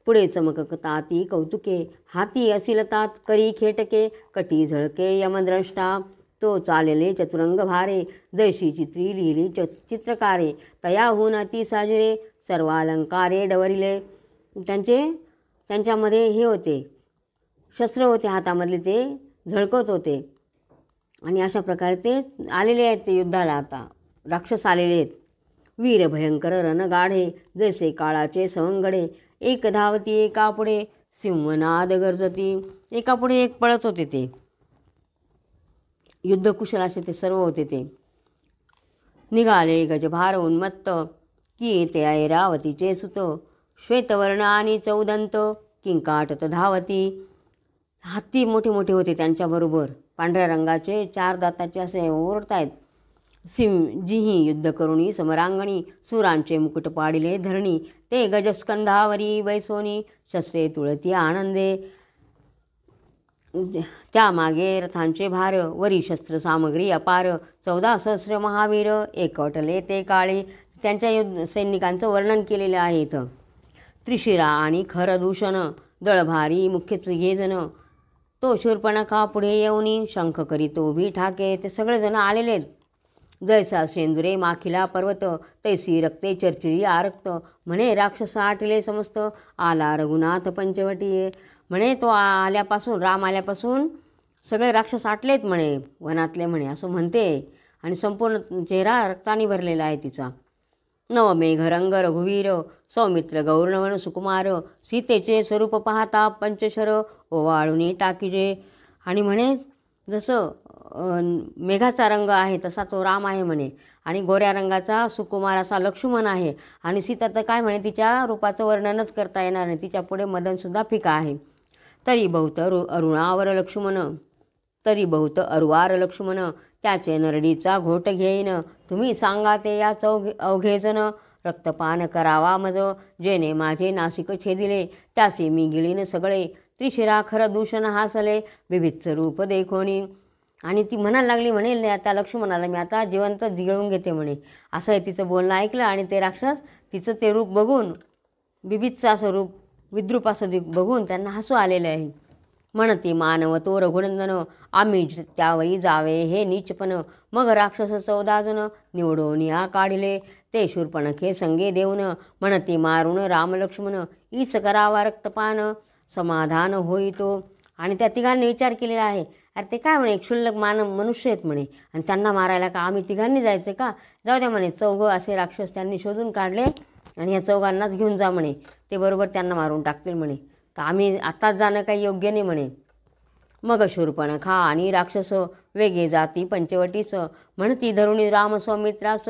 पुढे चमकताती कौतुके, हाती असिलतात करी खेटके, कटी झळके यमद्रष्टा, तो चालले चतुरंग भारे, जैशी चित्री लिहिली चित्रकारे, तयाहून अति साजरे, सर्वालंकारे डवरिले. त्यांच्यामध्ये हे होते, शस्त्र होते हातामधले, ते झळकत होते, आणि अशा प्रकारे ते आलेले आहेत ते युद्धाला. आता राक्षस आलेले आहेत. वीर भयंकर रणगाढे, जैसे काळाचे सवंगडे, एक धावती एका पुढे, सिंहनाद गरजती. एका पुढे एक पळत होते ते, युद्धकुशल असे ते सर्व होते ते. निघाले गजभार उन्मत्त, की ते ऐरावतीचे सुत, श्वेतवर्ण आणि चौदंत, किंकाटत धावती. हत्ती मोठे मोठे होते त्यांच्याबरोबर, पांढऱ्या रंगाचे 4 दाताचे असे ओरडतायत. जिही युद्ध करुणी समरांगणी सुरांचे मुकुट पाडिले धरणी ते गजस्कंधावरी बैसोनी शस्त्रे तुळती आनंदे त्यामागे रथांचे भार वरी शस्त्र सामग्री अपार 14 सहस्र महावीर एकवटले ते काळे त्यांच्या सैनिकांचं वर्णन केलेलं आहे इथं. त्रिशिरा आणि खरदूषण दळभारी मुख्यच जण तो शूर्पणखा पुढे येऊनी शंख करी तो भी ठाके ते सगळेजण आलेले आहेत. जैसा शेंदुरे माखिला पर्वत तैसी रक्ते चर्चिरी आरक्त म्हणे राक्षस आटले समस्त आला रघुनाथ पंचवटी म्हणे तो आल्यापासून राम आल्यापासून सगळे राक्षस आटलेत म्हणे वनातले म्हणे असं म्हणते आणि संपूर्ण चेहरा रक्ताने भरलेला आहे तिचा. नवमेघ रंग रघुवीर सौमित्र गौरवन सुकुमार सीतेचे स्वरूप पाहता पंचशर ओवाळुनी टाकीजे आणि म्हणे जसं मेघाचा रंग आहे तसा तो राम आहे म्हणे आणि गोऱ्या रंगाचा सुकुमार असा लक्ष्मण आहे आणि सीता तर काय म्हणे तिच्या रूपाचं वर्णनच करता येणार नाही तिच्या पुढे मदनसुद्धा फिका आहे. तरी बहुत अरुवार लक्ष्मण त्याचे नरडीचा घोट घेईन तुम्ही सांगा ते या अवघेजन रक्तपान करावा मज जेने माझे नासिक छेदिले त्यासी मी गिळीन सगळे त्रिशिरा खर दूषण हासले विभित्स रूप देखोनी आणि ती म्हणायला लागली म्हणे त्या लक्ष्मणाला मी आता जिवंत गिळून घेते म्हणे. असं तिचं बोलणं ऐकलं आणि ते राक्षस तिचं ते रूप बघून बिभित्स असं रूप विद्रूप असं बघून त्यांना हसू आलेलं आहे. म्हणती मानव तो रघुनंदन आम्ही त्यावरी जावे हे नीचपण मग राक्षस 14 जण निवडून या काढिले ते शूर्पणखे संगे देऊन म्हणती मारून राम लक्ष्मण ईस करावा रक्तपान समाधान होईतो. आणि त्या तिघांनी विचार केलेला आहे अरे ते काय म्हणे क्षुल्लक मनुष्य आहेत म्हणे आणि त्यांना मारायला का आम्ही तिघांनी जायचं का जाऊ द्या म्हणे 14 असे राक्षस त्यांनी शोधून काढले आणि या 14 घेऊन जा म्हणे ते बरोबर त्यांना मारून टाकतील म्हणे तर आम्ही आताच जाणं काही योग्य नाही म्हणे. मग शूर्पणखा आणि राक्षस वेगे जाती पंचवटीस म्हणती धरुणी राम सौमित्रास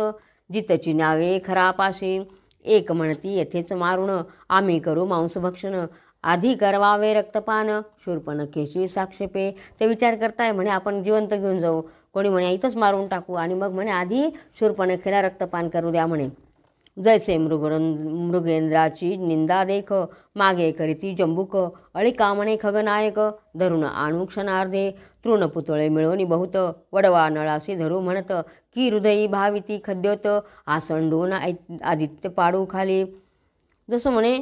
जितची नावे खरापाशी एक म्हणती येथेच मारून आम्ही करू मांसभक्षण आधी करवावे रक्तपान शूर्पणखेची साक्षेपे ते विचार करताय म्हणे आपण जिवंत घेऊन जाऊ कोणी म्हणे इथंच मारून टाकू आणि मग म्हणे आधी शूर्पणखेला रक्तपान करू द्या म्हणे. जैसे मृगेंद्राची निंदा देख मागे करीती जंबुक अळिका म्हणे खगनायक धरून आणू क्षणार्धे तृणपुतळे मिळवणी बहुत वडवा नळासी धरू म्हणत की हृदयी भाविती खद्योत आसंडून आदित्य पाडू खाली. जसं म्हणे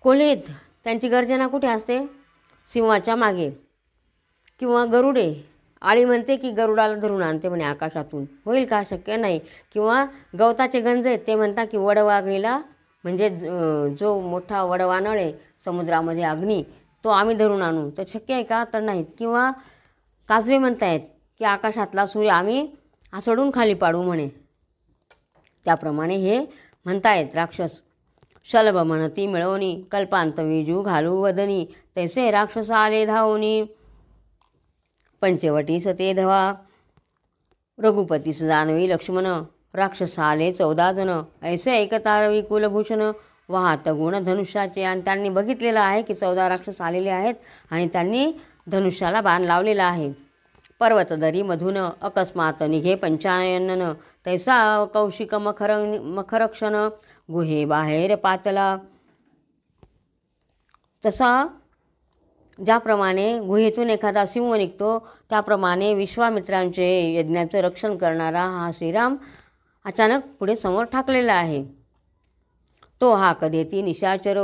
कोल्हेत त्यांची गर्जना कुठे असते सिंहाच्या मागे किंवा गरुडे आळी म्हणते की गरुडाला धरून आणते म्हणे आकाशातून होईल का शक्य नाही किंवा गवताचे गंज आहेत ते म्हणतात की वडवाग्नीला म्हणजे जो मोठा वडवा नळ आहे समुद्रामध्ये अग्नी तो आम्ही धरून आणू तर शक्य आहे का तर नाही किंवा काजवे म्हणतायत की आकाशातला सूर्य आम्ही आसडून खाली पाडू म्हणे त्याप्रमाणे हे म्हणतायत राक्षस. शलभ म्हणती मिळवणी कल्पांत विजू घालू वदनी तैसे राक्षस आले धावनी पंचवटीस ते धवा रघुपतीस जाणवी लक्ष्मण राक्षस आले 14 जण ऐसे ऐकतारवी कुलभूषण वाहत गुण धनुष्याचे आणि त्यांनी बघितलेलं आहे की 14 राक्षस आलेले आहेत आणि त्यांनी धनुष्याला बाण लावलेला आहे. पर्वतदरी मधून अकस्मात निघे पंचायनन तैसा कौशिक मखरक्षण गुहे बाहेर पातला. तसा ज्याप्रमाणे गुहेतून एखादा सिंह निघतो त्याप्रमाणे विश्वामित्रांचे यज्ञाचं रक्षण करणारा हा श्रीराम अचानक पुढे समोर ठाकलेला आहे. तो हाक देती निशाचर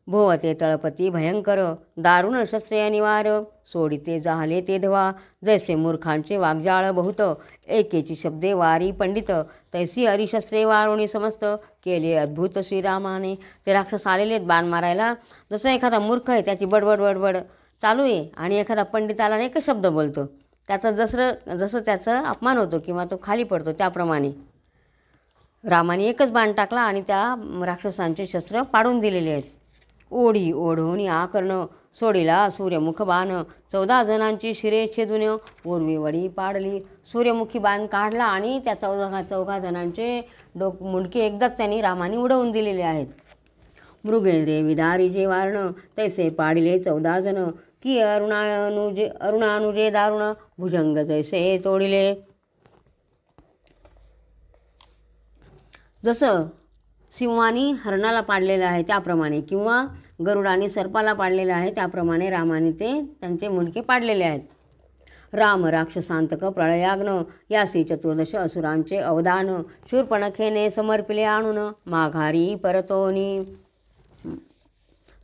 भोवते तळपती भयंकर दारुण शस्त्रे निवार सोडिते जाहले ते धवा जैसे मूर्खांचे वाग्जाळ बहुत एकेची शब्दे वारी पंडित तैसी हरिशस्त्रे वारुणी समस्त केले अद्भुत श्रीरामाने. ते राक्षस आलेले आहेत बाण मारायला जसं एखादा मूर्ख आहे त्याची बडबड बडबड चालू आहे आणि एखादा पंडिताला एकच शब्द बोलतो त्याचा जसं त्याचा अपमान होतो किंवा तो खाली पडतो त्याप्रमाणे रामाने एकच बाण टाकला आणि त्या राक्षसांचे शस्त्र पाडून दिलेले आहेत. ओढी ओढवणी आकर्ण सोडिला सूर्यमुख बाण 14 जणांची शिरे छेदून उर्वी वडी पाडली. सूर्यमुखी बाण काढला आणि त्या 14 जणांचे मुंडके एकदाच त्यांनी रामाने उडवून दिलेले आहेत. मृगेंद्रे विदारीजे वारण तैसे पाडिले 14 जण की अरुणानुजे दारुण भुजंग जैसे तोडिले. जसं सिंहाने हरणाला पाडलेलं आहे त्याप्रमाणे, किंवा गरुडाने सर्पाला पाडलेलं आहे त्याप्रमाणे रामाने त्यांचे मुंडके पाडलेले आहेत. राम राक्षसांतक प्रळयाग्न यासी चतुर्दश असुरांचे अवदान, शूर्पणखेने समर्पिले आणून माघारी परतोनी.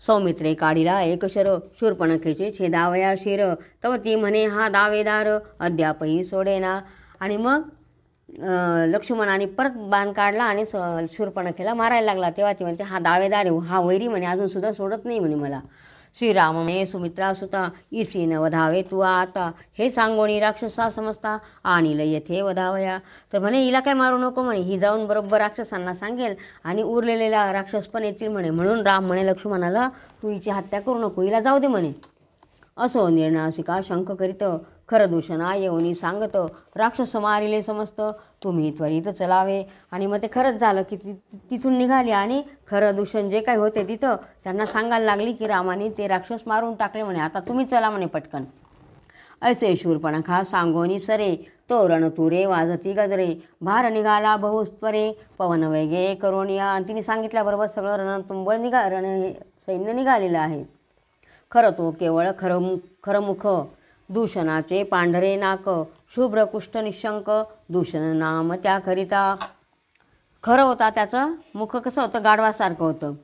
सौमित्रे काढिला एक शर, शूर्पणखेचे छेदावया शिर, तव ती म्हणे हा दावेदार अद्यापही सोडेना. आणि मग लक्ष्मणाने परत बाण काढला आणि शूर्पणखेला मारायला लागला. तेव्हा ती म्हणते हा दावेदार हा वैरी म्हणे अजूनसुद्धा सोडत नाही म्हणे मला. श्रीराम म्हणे सुमित्रा सुता, इसी न वधावे तू आता, हे सांगोणी राक्षसा समजता आणिल येथे वधावया. तर म्हणे हिला काय मारू नको म्हणे, ही जाऊन बरोबर राक्षसांना सांगेल आणि उरलेलेला राक्षस पण येतील म्हणे. म्हणून राम म्हणे लक्ष्मणाला तू हिची हत्या करू नको, हिला जाऊ दे म्हणे. असो निर्णासिका शंख करीत, खरदूषणा येऊनी सांगत, राक्षस मारिले समस्त तुम्ही त्वरित चलावे. आणि मग ते खरंच झालं की तिथून निघाली आणि खरदूषण जे काही होते तिथं त्यांना सांगायला लागली की रामाने ते राक्षस मारून टाकले म्हणे, आता तुम्ही चला म्हणे पटकन. ऐसे शूर्पणखा सांगोनी सरे, तो रणतुरे वाजती गजरे, भार निघाला बहुस्त्वरे, पवन वेगे करोनिया. आणि तिने सांगितल्याबरोबर सगळं रणतुंबळ सैन्य निघालेलं आहे. खरं तो केवळ खरमुख, दूषणाचे पांढरे नाक, शुभ्र कुष्ठ निशंक, दूषण नाम त्याकरिता. खरं होता त्याचं मुख कसं होतं, गाढवासारखं होतं.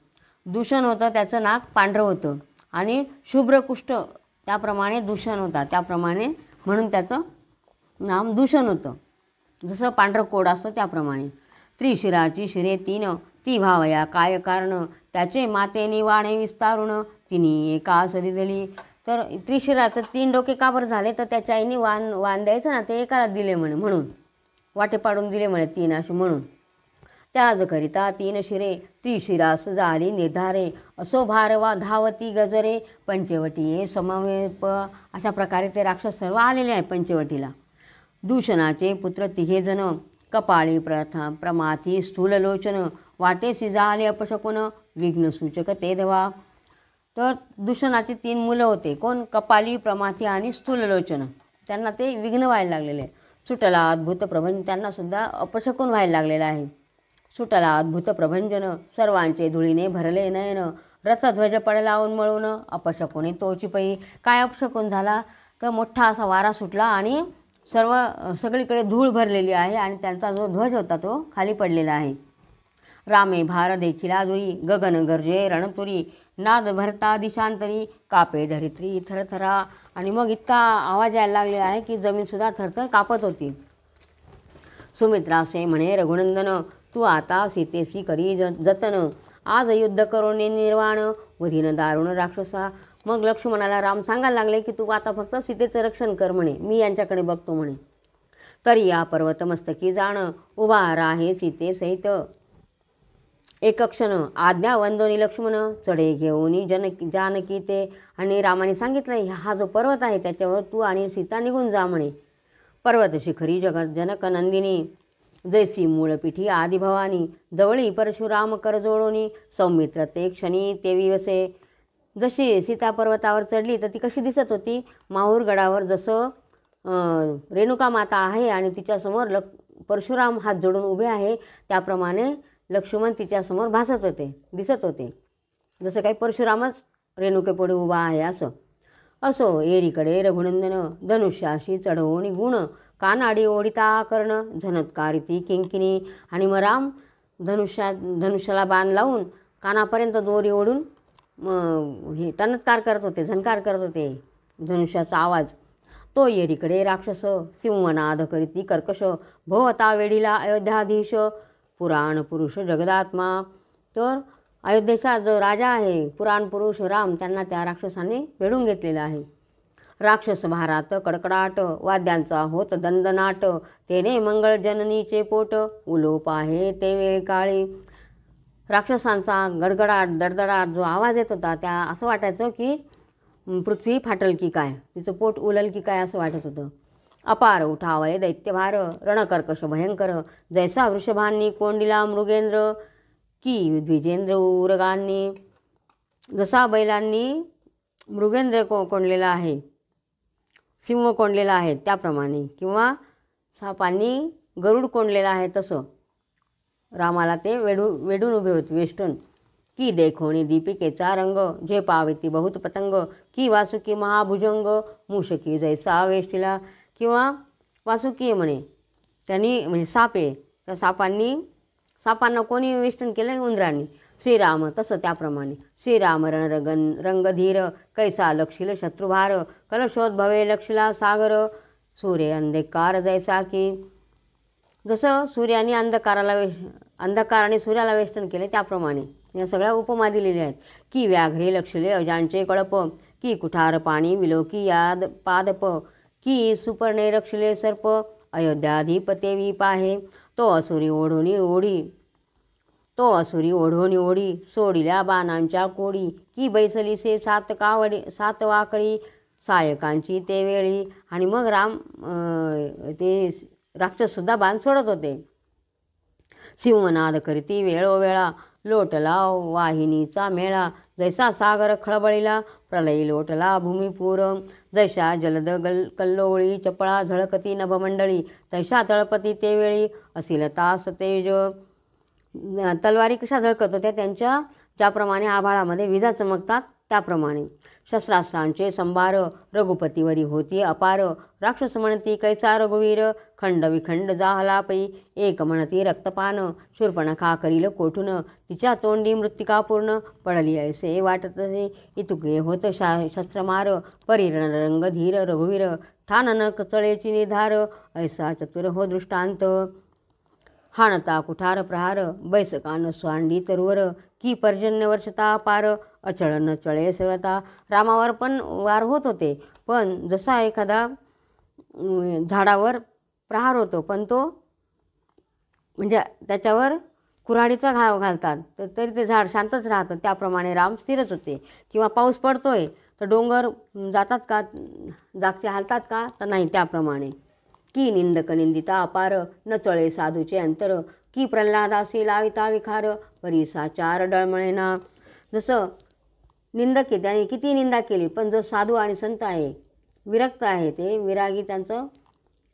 दूषण होतं त्याचं नाक पांढरं होतं आणि शुभ्र कुष्ठ त्याप्रमाणे दूषण होता, त्याप्रमाणे म्हणून त्याचं नाम दूषण होतं. जसं पांढरं कोड असतं त्याप्रमाणे. त्रिशिराची शिरे तीन, ती भावया काय कारण, त्याचे मातेने वाणे विस्तारून, तिने एका सरी दिली. तर त्रिशिराचं 3 डोके का बरं झाले, तर त्याच्या आईने वाण द्यायचं ना, ते एकाला दिले म्हणे, म्हणून वाटे पाडून दिले म्हणे 3 असे म्हणून. त्याजकरिता 3 शिरे त्रिशिरास झाली निर्धारे, असो भारवा धावती गजरे, पंचवटी समवेप. अशा प्रकारे ते राक्षस सर्व आलेले आहेत पंचवटीला. दूषणाचे पुत्र 3 जण, कपाळी प्रमाथी स्थूललोचन, वाटेसी झाले अपशकुन, विघ्नसूचक ते धवा. तर दूषणाचे 3 मुलं होते, कोण, कपाली, प्रमाथी आणि स्थूललोचन. त्यांना ते विघ्न व्हायला लागलेले. सुटला अद्भुत प्रभंजन, त्यांनासुद्धा अपशकुन व्हायला लागलेलं आहे. सुटला अद्भुत प्रभंजन, सर्वांचे धुळीने भरले नयन, रथध्वज पडला उन्मळून, अपशकुनी तोची पै. काय अपशकुन झाला, तर मोठा असा वारा सुटला आणि सगळीकडे धूळ भरलेली आहे आणि त्यांचा जो ध्वज होता तो खाली पडलेला आहे. रामे भार देखिला दुरी, गगन गरजे रणतुरी, नाद भरता दिशांतरी, कापे धरित्री थरथरा. आणि मग इतका आवाज यायला लागलेला आहे की जमीनसुद्धा थरथर कापत होती. सुमित्रासे म्हणे रघुनंदन, तू आता सीतेसी करी जतन, आज युद्ध करोने निर्वाण, वधीन दारुण राक्षसा. मग लक्ष्मणाला राम सांगायला लागले की तू आता फक्त सीतेचं रक्षण कर म्हणे, मी यांच्याकडे बघतो म्हणे. तरी या पर्वत मस्तकी जाण, उभा राहे सीते सहित, एक क्षण आज्ञा वंदोनी लक्ष्मण, चढे घेऊनी जानकी ते. आणि रामाने सांगितलं हा जो पर्वत आहे त्याच्यावर तू आणि सीता निघून जा म्हणे. पर्वत शिखरी जनक नंदिनी, जैसी मूळपिठी आदिभवानी, जवळी परशुराम करजोडोनी, सौमित्र ते क्षणी तेवी वसे. जशी सीता पर्वतावर चढली तर ती कशी दिसत होती, माहूर गडावर जसं रेणुका माता आहे आणि तिच्यासमोर परशुराम हात जोडून उभे आहे, त्याप्रमाणे लक्ष्मण तिच्यासमोर दिसत होते. जसं काही परशुरामच रेणुकेपुढे उभा आहे असं. असो एरीकडे रघुनंदन, धनुष्याशी चढवणी गुण, कानाडी ओढिता कर्ण, झनत्कारिती किंकिनी. आणि मग राम धनुष्याला बाण लावून कानापर्यंत दोरी ओढून हे टनत्कार करत होते, झनकार करत होते धनुष्याचा आवाज. तो एरीकडे राक्षस, सिंहनाद करीती कर्कश, भोवता वेढीला अयोध्याधीश, पुराण पुरुष जगदात्मा. तर अयोध्येचा जो राजा आहे पुराण पुरुष राम, त्यांना त्या राक्षसाने वेढून घेतलेला आहे. राक्षस भारात कडकडाट, वाद्यांचा होत दंदनाट, तेने मंगळ जननीचे पोट, उलोप आहे ते वेळ काळी. राक्षसांचा गडगडाट दडदडाट जो आवाज येत होता त्या असं वाटायचं की पृथ्वी फाटल की काय, तिचं पोट उलल की काय असं वाटत होतं. अपार उठावले दैत्यभार, रणकर्कश भयंकर, जैसा वृषभांनी कोंडिला मृगेंद्र, की द्विजेंद्र उरगांनी. जसा बैलांनी मृगेंद्र कोंडलेला आहे, सिंह कोंडलेला आहे त्याप्रमाणे, किंवा सापांनी गरुड कोंडलेला आहे तसं रामाला ते वेडून उभे होते वेष्टून. की देखोनी दीपिकेचा रंग, जे पावेती बहुत पतंग, की वासुकी महाभुजंग, मूषकी जैसा वेष्टीला. किंवा वासुकी म्हणे त्यांनी म्हणजे साप आहे, त्या सापांना कोणी वेष्टून केलं? उंदरांनी. श्रीराम तसं त्याप्रमाणे. श्रीराम रंगधीर, कैसा लक्षिल शत्रुभार, कलशोद्भवे लक्षिला सागर, सूर्य अंधकार जैसा की. जसं सूर्याने अंधकाराने सूर्याला वेष्टन केले त्याप्रमाणे या सगळ्या उपमा दिलेल्या आहेत. की व्याघ्रे लक्षले अजांचे कळप, की कुठार पाणी विलोकी याद पादप, की सुपर्णे रक्षले सर्प, अयोध्याधिपते पाहे, तो असुरी ओढोनी ओढी, सोडिल्या बाणांच्या कोडी, की बैसलीसे सात वाकडी, सायकांची ते वेळी. आणि मग राम ते राक्षससुद्धा बाण सोडत होते. सिंहनाद करीती वेळोवेळा, लोटला वाहिनीचा मेळा, जैसा सागर खळबळीला, प्रलयी लोटला भूमिपूर, जैसा जलद कल्लोळी चपळा झळकती नभमंडळी, तैसा तळपती ते वेळी, असिल तास तेज. तलवारी कशा झळकत होत्या त्यांच्या, ज्याप्रमाणे आभाळामध्ये विजा चमकतात त्याप्रमाणे. शस्त्रास्त्रांचे संभार, रघुपतीवरी होती अपार, राक्षस म्हणती कैसा रघुवीर, खंड विखंड जाहला पै, एक म्हणती रक्तपान, शूर्पणखा करील कोठून, तिच्या तोंडी मृत्तिका पूर्ण, पडली ऐसे वाटत इतुके होत शस्त्रमार, परिरण रंगधीर रघुवीर, ठाण न कचळेची निर्धार, ऐसा चतुर हो दृष्टांत. हाणता कुठार प्रहार, बैसकान स्वांडी तरुवर, की पर्जन्य वर्षता पार, अचळ न चळे सरळता. रामावर पण वार होत होते, पण जसा एखादा झाडावर प्रहार होतो पण तो म्हणजे त्याच्यावर कुऱ्हाडीचा घाव घालतात तर तरी ते झाड शांतच राहतं, त्याप्रमाणे राम स्थिरच होते. किंवा पाऊस पडतोय तर डोंगर जातात का, जागचे हालतात का, तर नाही, त्याप्रमाणे. की निंदक निंदिता अपार, न चळे साधूचे अंतर, की प्रल्हादासी लाविता विखार, परीसा चार डळमळेना. जसं निंदक आहे त्याने किती निंदा केली, पण जो साधू आणि संत आहे, विरक्त आहे, ते विरागी त्यांचं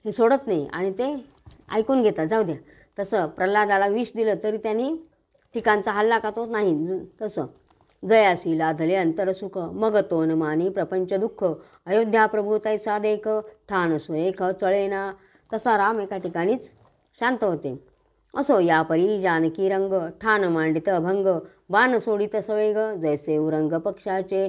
हे सोडत नाही आणि ते ऐकून घेतात, जाऊ द्या. तसं प्रल्हादाला विष दिलं तरी त्यांनी ठिकाणचा हल्ला का, तो नाही. तसं जयासी लाधले अंतरसुख, मग तोन मानी प्रपंच दुःख, अयोध्या प्रभू तैसा देख, ठाण सुरेख चळेना. तसा राम एका ठिकाणीच शांत होते. असो या परी जानकी रंग, ठाण मांडित अभंग, बाण सोडित सवेग, जैसे उरंग पक्षाचे.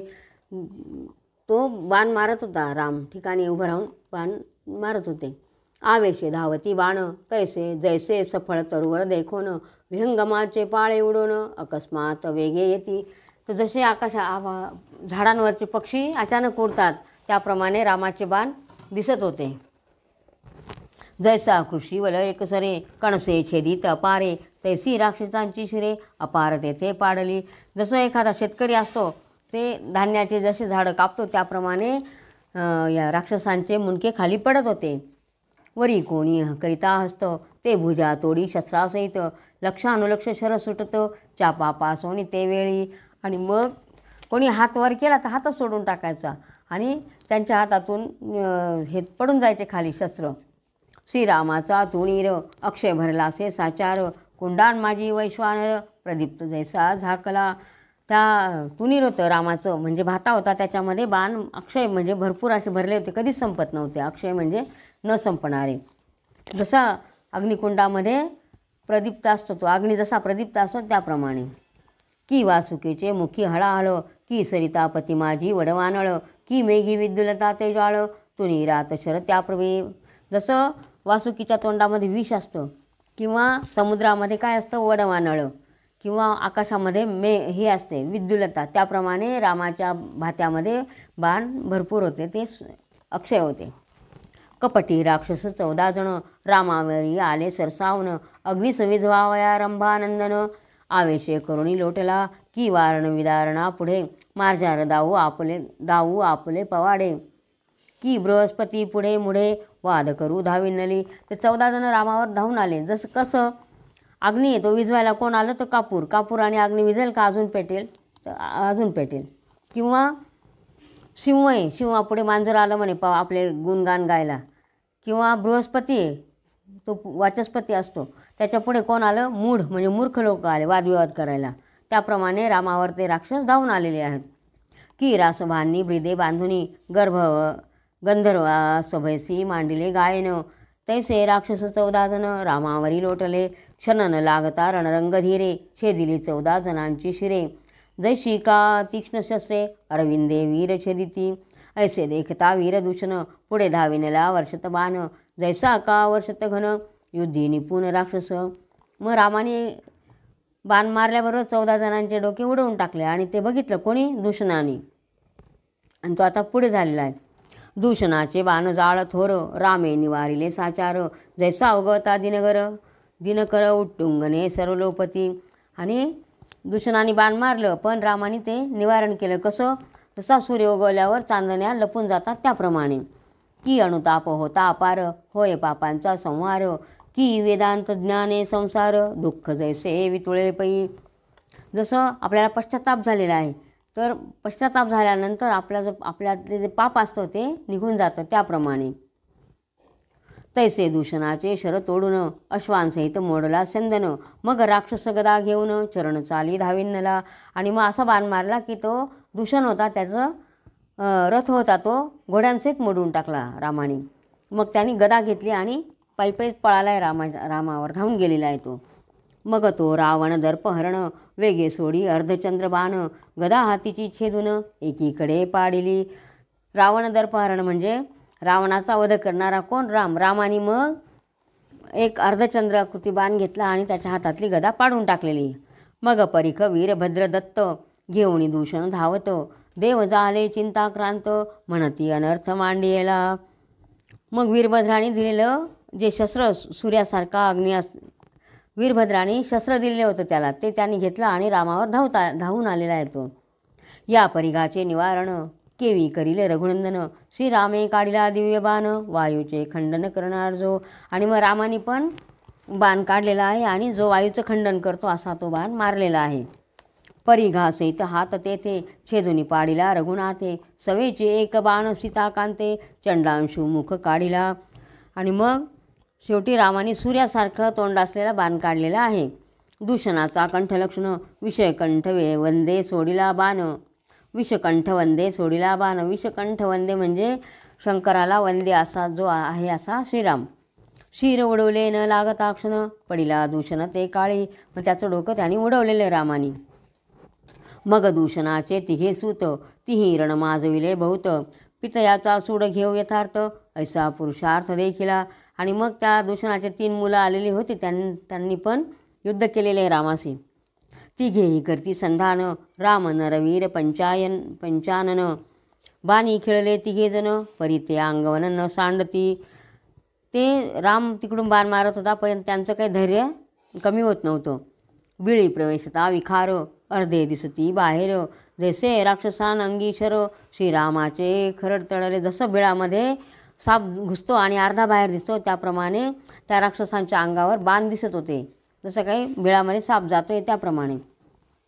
तो बाण मारत होता, राम ठिकाणी उभं राहून बाण मारत होते. आवेशे धावती बाण, तैसे जैसे सफळ तरुवर देखोन, विहंगमाचे पाळे उडवण, अकस्मात वेगे येती. तर जसे झाडांवरचे पक्षी अचानक उडतात त्याप्रमाणे रामाचे बाण दिसत होते. जैसा कृषी वल एकसरे, कणसे छेदित अपारे, तैसी राक्षसांची शिरे, अपार तेथे पाडली. जसं एखादा शेतकरी असतो ते धान्याचे जसे झाडं कापतो त्याप्रमाणे या राक्षसांचे मुंडके खाली पडत होते. वरी कोणी करिता हस्त, ते भुजा तोडी शस्त्रासहित, लक्षानुलक्ष शर सुटत, चापा पासोनी ते वेळी. आणि मग कोणी हात वर केला तर हातच सोडून टाकायचा आणि त्यांच्या हातातून हे पडून जायचे खाली शस्त्र. श्रीरामाचा तुणीर, अक्षय भरलासे साचार, कुंडान माझी वैश्वानर, प्रदीप्त जैसा झाकला. त्या तुणीर होतं रामाचं, म्हणजे भाता होता, त्याच्यामध्ये बाण अक्षय म्हणजे भरपूर असे भरले होते, कधीच संपत नव्हते. अक्षय म्हणजे न संपणारे. जसा अग्निकुंडामध्ये प्रदीप्त असतो, तो अग्नी जसा प्रदीप्त असतो त्याप्रमाणे. की वासुकीचे मुखी हळाहळ, की सरितापती माझी वडवानळ, की मेघी विद्युलता तेजाळ, तुनीरात शर त्याप्रवे. जसं वासुकीच्या तोंडामध्ये विष असतं किंवा समुद्रामध्ये काय असतं, वडवानळ, किंवा आकाशामध्ये हे असते विद्युलता, त्याप्रमाणे रामाच्या भात्यामध्ये बाण भरपूर होते, ते अक्षय होते. कपटी राक्षस 14 जण, रामावरी आले सरसावून, अग्निस विझवावया रंभानंदन, आवेशे करुणी लोटला, की वारण विदारणा पुढे, मार्जार दाऊ आपले पवाडे, की बृहस्पती पुढे मुढे, वाद करू धाविनली. ते 14 जण रामावर धावून आले. जसं कसं अग्नी येतो विझवायला, कोण आलं तर कापूर आणि अग्नी विझेल का, अजून पेटेल तर अजून पेटेल. किंवा सिंह आहे, सिंहापुढे मांजर आलं म्हणे आपले गुणगान गायला. किंवा बृहस्पती आहे, तो वाचस्पती असतो, त्याच्या पुढे कोण आलं? मूढ म्हणजे मूर्ख लोक आले वादविवाद करायला. त्याप्रमाणे रामावर ते राक्षस धावून आलेले आहेत. की रासभांनी ब्रिदे बांधुनी गंधर्वा सभैसी मांडिले गायन, तैसे राक्षस 14 जण रामावरी लोटले. क्षणन लागता रणरंग धीरे, छेदिली 14 जणांची शिरे. जैशी का तीक्ष्ण शस्त्रे अरविंदे वीर छेदिती, ऐसे देखता वीरदूषण पुढे धाविनला वर्षत बाण. जैसा का वर्षत घन युद्धी निपुण राक्षस. मग रामाने बाण मारल्याबरोबर 14 जणांचे डोके उडवून टाकले आणि ते बघितलं कोणी? दूषणाने. आणि तो आता पुढे झालेला आहे. दूषणाचे बाण जाळ थोर, रामे निवारिले साचार. जैसा अवगवता दिनकर उट्टुंगणे सर्वलोपती. आणि दूषणाने बाण मारलं पण रामाने ते निवारण केलं. कसं? तसा सूर्य उगवल्यावर चांदण्या लपून जातात त्याप्रमाणे. की अनुताप होता अपार, होय पापांचा संहार. की वेदांत ज्ञाने संसार, दुःख जैसे वितुळे पै. जसं आपल्याला पश्चाताप झालेला आहे, तर पश्चाताप झाल्यानंतर आपल्यातले जे पाप असतं ते निघून जातं त्याप्रमाणे. तैसे दूषणाचे शर तोडून, अश्वांसहित मोडला संदन. मग राक्षस गदा घेऊन चरण चाली धाविन्नला. आणि मग असा बाण मारला की तो दूषण होता, त्याचं रथ होता तो घोड्यांसहित मोडून टाकला रामाने. मग त्यांनी गदा घेतली आणि पायी पळाला आहे रामावर धावून गेलेला आहे तो. मग तो रावण दर्पहरण वेगे सोडी अर्धचंद्र बाण. गदा हातीची छेदून एकीकडे पाडिली. रावण दर्पहरण म्हणजे रावणाचा वध करणारा कोण? राम. रामाने मग एक अर्धचंद्राकृती बाण घेतला आणि त्याच्या हातातली गदा पाडून टाकलेली. मग परीख वीरभद्र दत्त घेऊन दूषण धावत. देव झाले चिंताक्रांत म्हणती अनर्थ मांडियेला. मग वीरभद्राने दिलेलं जे शस्त्र सूर्यासारखा वीरभद्राने शस्त्र दिलेलं होतं त्याला, ते त्यांनी घेतलं आणि रामावर धावून आलेला आहे तो. या परिघाचे निवारण केवी करिले रघुनंदन. श्रीरामे काढिला दिव्य बाण, वायूचे खंडन करणार जो. आणि मग रामाने पण बाण काढलेला आहे आणि जो वायूचं खंडन करतो असा तो बाण मारलेला आहे. परिघासहित हात तेथे छेदुनी पाडिला रघुनाथे. सवेचे एक बाण सीताकांते, चंडांशु मुख काढिला. आणि मग शेवटी रामाने सूर्यासारखं तोंड असलेला बाण काढलेला आहे. दूषणाचा कंठलक्षण विषयकंठ वंदे सोडिला बाण. विषकंठ वंदे सोडिला बाण. विषकंठ वंदे म्हणजे शंकराला वंदे असा जो आहे असा श्रीराम. शिर उडवले न लागता क्षण, पडिला दूषण ते काळी. मग त्याचं डोकं त्याने उडवलेलं रामाने. मग दूषणाचे तिघे सूत, तिही रण माजविले बहुत. पितयाचा सूड घेऊ यथार्थ, ऐसा पुरुषार्थ देखिला. आणि मग त्या दूषणाचे 3 मुलं आलेली होती, त्यांनी पण युद्ध केलेले आहे रामाशी. तिघेही करती संधान, राम नरवीर पंचानन. बाणी खेळले तिघेजण, परी ते अंगवन न सांडती. ते राम तिकडून बाण मारत होता पण त्यांचं काही धैर्य कमी होत नव्हतं. बिळी प्रवेशता विखार, अर्धे दिसती बाहेर. जैसे राक्षसान अंगीशर, श्रीरामाचे खरड तळले. जसं बिळामध्ये साप घुसतो आणि अर्धा बाहेर दिसतो त्याप्रमाणे त्या राक्षसांच्या अंगावर बाण दिसत होते. जसं काही बिळामध्ये साप जातोय त्याप्रमाणे.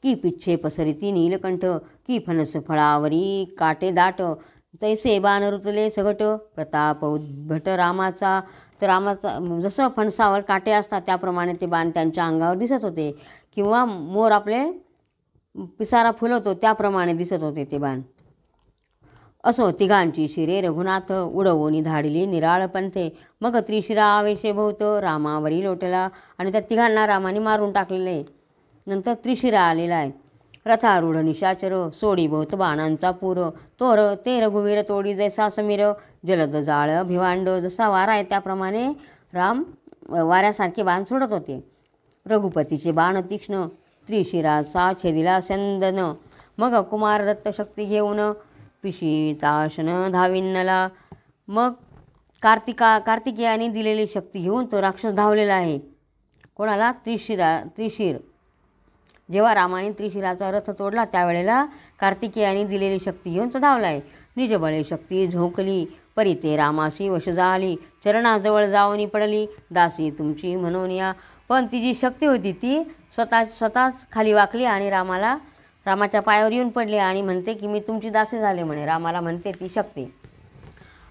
की पिच्छे पसरिती नीलकंठ, की फणस फळावरी काटे दाट. तैसे बाण रुतले सगट, प्रताप उद्भट रामाचा. तर रामाचा जसं फणसावर काटे असतात त्याप्रमाणे ते बाण त्यांच्या अंगावर दिसत होते. किंवा मोर आपले पिसारा फुलवतो त्याप्रमाणे दिसत होते ते बाण. असो तिघांची शिरे रघुनाथ, उडवोनी धाडिली निराळ पंथे. मग त्रिशिरा आवेशे बहुत, रामावरी लोटला. आणि त्या तिघांना रामाने मारून टाकलेले. नंतर त्रिशिरा आलेला आहे. रथारूढ निशाचर, सोडी बहुत बाणांचा पूर. ते रघुवीर तोडी जैसा समीर, जलद जाळ भिवांड. जसा वारा आहे त्याप्रमाणे राम वाऱ्यासारखे बाण सोडत होते. रघुपतीचे बाण तीक्ष्ण, त्रिशिराचा छेदिला संदन. मग कुमार दत्त शक्ती घेऊन, पिशिताशन धाविन्नला. मग कार्तिकेयाने दिलेली शक्ती घेऊन तो राक्षस धावलेला आहे. कोणाला? त्रिशीर. जेव्हा रामाने त्रिशिराचा रथ तोडला त्यावेळेला कार्तिकेयाने दिलेली शक्ती घेऊन तो धावला आहे. निजबळे शक्ती झोकली, परी ते रामासी वश झाली. चरणाजवळ जाऊनी पडली, दासी तुमची म्हणून या. पण ती जी शक्ती होती ती स्वतःच खाली वाकली आणि रामाच्या पायावर येऊन पडली आणि म्हणते की मी तुमची दासी झाले म्हणे. रामाला म्हणते ती शक्ती.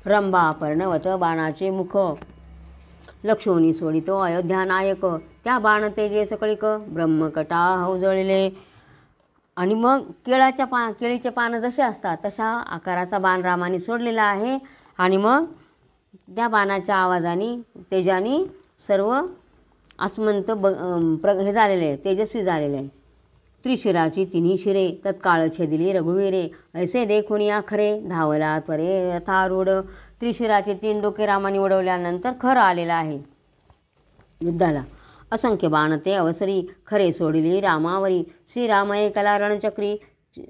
रंभा पर्णवत बाणाचे मुख, लक्ष्मणी सोडितो अयोध्या नायक, त्या बाण तेजे सकळिक, ब्रह्मकटा उजळले. आणि मग केळीचे पानं जसे असतात तशा आकाराचा बाण रामाने सोडलेला आहे. आणि मग त्या बाणाच्या आवाजाने तेजाने सर्व आसमंत हे झालेले आहे, तेजस्वी झालेले आहे. त्रिशिराची तिन्ही शिरे तत्काळ छेदिली रघुवीरे, ऐसे देखुनी आखरे धावला त्वरे रथारूढ. त्रिशिराचे 3 डोके रामाने उडवल्यानंतर खरं आलेलं आहे युद्धाला. असंख्य बाण ते अवसरी खरे सोडिली रामावरी, श्रीराम एकला रणचक्री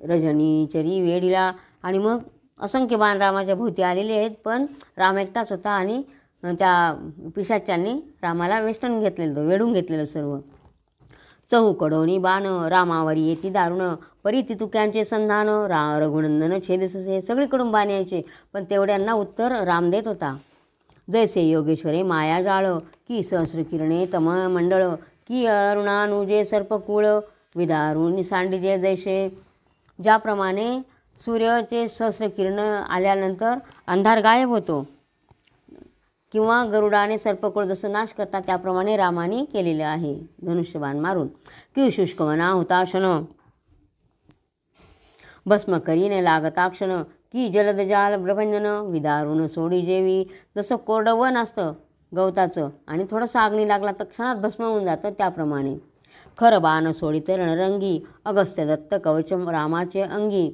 रजनीचरी वेढिला. आणि मग असंख्य बाण रामाच्या भोवती आलेले आहेत, पण राम एकटाच होता आणि त्या पिशाच्यांनी रामाला वेढून घेतलेलं सर्व. चहूकडोनी बाण रामावरी येती दारुण, परी तितुक्यांचे संधान रघुनंदन छेदससे. सगळीकडून बाण यायचे, पण तेवढ्यांना उत्तर राम देत होता. जैसे योगेश्वरे माया जाळ, की सहस्र किरणे तमळ मंडळ, की अरुणानुजे सर्पकुळ विदारुण सांडिजे जैसे. ज्याप्रमाणे सूर्याचे सहस्र किरण आल्यानंतर अंधार गायब होतो, किंवा गरुडाने सर्पकुळ जसं नाश करतात, त्याप्रमाणे रामाने केलेलं आहे धनुष्यबाण मारून. की शुष्कवना हुताशन भस्म करीने लागता क्षण, की जलद जाल प्रभंजन विदारुण सोडी जेवी. जसं कोरडं वन असतं गवताचं आणि थोडंसं आगणी लागला तर क्षणात भस्म होऊन जातं, त्याप्रमाणे. खरं बाण सोडिते रणरंगी, अगस्त्य दत्त कवच रामाचे अंगी,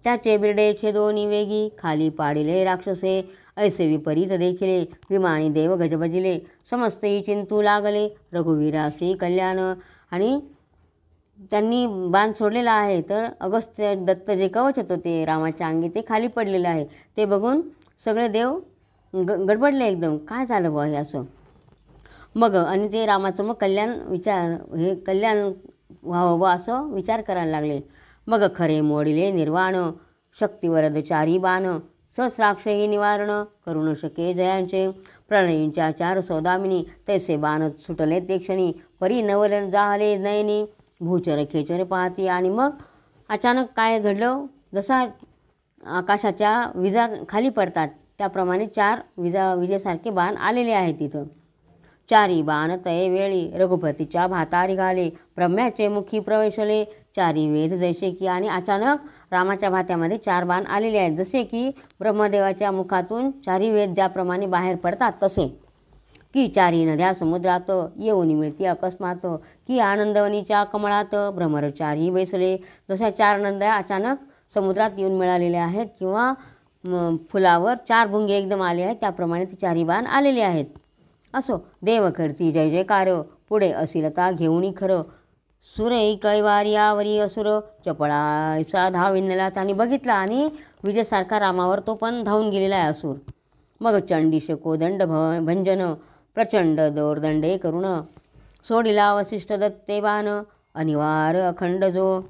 त्याचे बिरडे छेदोनी वेगी, खाली पाडिले राक्षसे. ऐसे विपरीत देखिले विमानी देव गजबजिले, समस्तही चिंतू लागले रघुवीरासी कल्याण. आणि त्यांनी बाण सोडलेला आहे, तर अगस्त्य दत्त जे कवच होतं ते रामाच्या अंगी ते खाली पडलेलं आहे. ते बघून सगळे देव गडबडले एकदम, काय झालं बुवा हे असं. मग आणि ते रामाचं मग कल्याण व्हावं व असं विचार करायला लागले. मग खरे मोडिले निर्वाण, शक्तिवरद चारी बाण, सहस्राक्षही निवारण करू न शके जयांचे. प्रणयींच्या 4 सौदामिनी, तैसे बाण सुटले ते क्षणी, परी नवल जाहले नयनी भूचर खेचर पाहती. आणि मग अचानक काय घडलं, जसा आकाशाच्या विजा खाली पडतात त्याप्रमाणे 4 विजेसारखे बाण आलेले आहेत तिथं. चारी बाण तये वेळी रघुपतीच्या भातारी घाले, ब्रह्म्याचे मुखी प्रवेशले चारी वेद जैसे की. आणि अचानक रामाच्या भात्यामध्ये 4 बाण आलेले आहेत, जसे की ब्रह्मदेवाच्या मुखातून 4 वेद ज्याप्रमाणे बाहेर पडतात तसे. की 4 नद्या समुद्रात येऊन मिळती अकस्मात, की आनंदवनीच्या कमळात भ्रमर 4 बैसले. जशा 4 नद्या अचानक समुद्रात येऊन मिळालेल्या आहेत, किंवा फुलावर 4 भुंगे एकदम आले आहेत, त्याप्रमाणे ते 4 बाण आलेले आहेत. असो देव करती जय जयकार, पुढे असिलता घेऊनी खरं, सुरे कैवार्यावरी असुर चपळायसा धाविनला. त्यांनी बघितला आणि विजेसारखा रामावर तो पण धावून गेलेला आहे असुर. मग चंडीश कोदंड भंजन, प्रचंड दोर्दंडे करुण, सोडिला वसिष्ठ दत्ते बाण, अनिवार अखंड जो.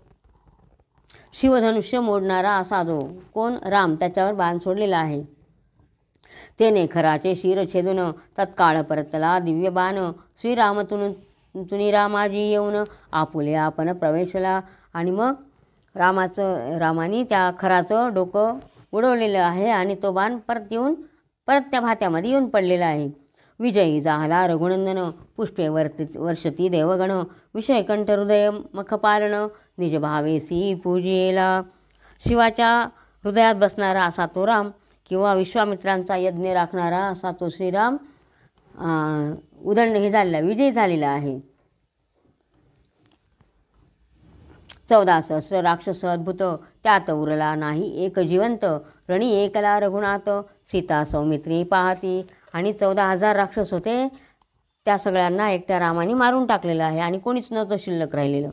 शिवधनुष्य मोडणारा असा जो कोण राम, त्याच्यावर बाण सोडलेला आहे. तेने खराचे शिर छेदून तत्काळ परतला दिव्य बाण, श्रीराम तुनी रामाजी येऊन आपुले आपण प्रवेशला. आणि मग रामाने त्या खराचं डोकं उडवलेलं आहे आणि तो बाण परत त्या भात्यामध्ये येऊन पडलेला आहे. विजयी जाहला रघुनंदन, पुष्पे वर्षती देवगण, विषयकंठ हृदय मखपालन, निज भावेसी पूजियेला. शिवाच्या हृदयात बसणारा असा तो राम, किंवा विश्वामित्रांचा यज्ञ राखणारा असा तो श्रीराम विजयी झालेला आहे. 14 सहस्र राक्षस अद्भुत, त्यात उरला नाही एक जिवंत, रणी एकला रघुनाथ, सीता सौमित्री पाहती. आणि 14,000 राक्षस होते, त्या सगळ्यांना एकट्या रामाने मारून टाकलेलं आहे आणि कोणीच नव्हतं शिल्लक राहिलेलं.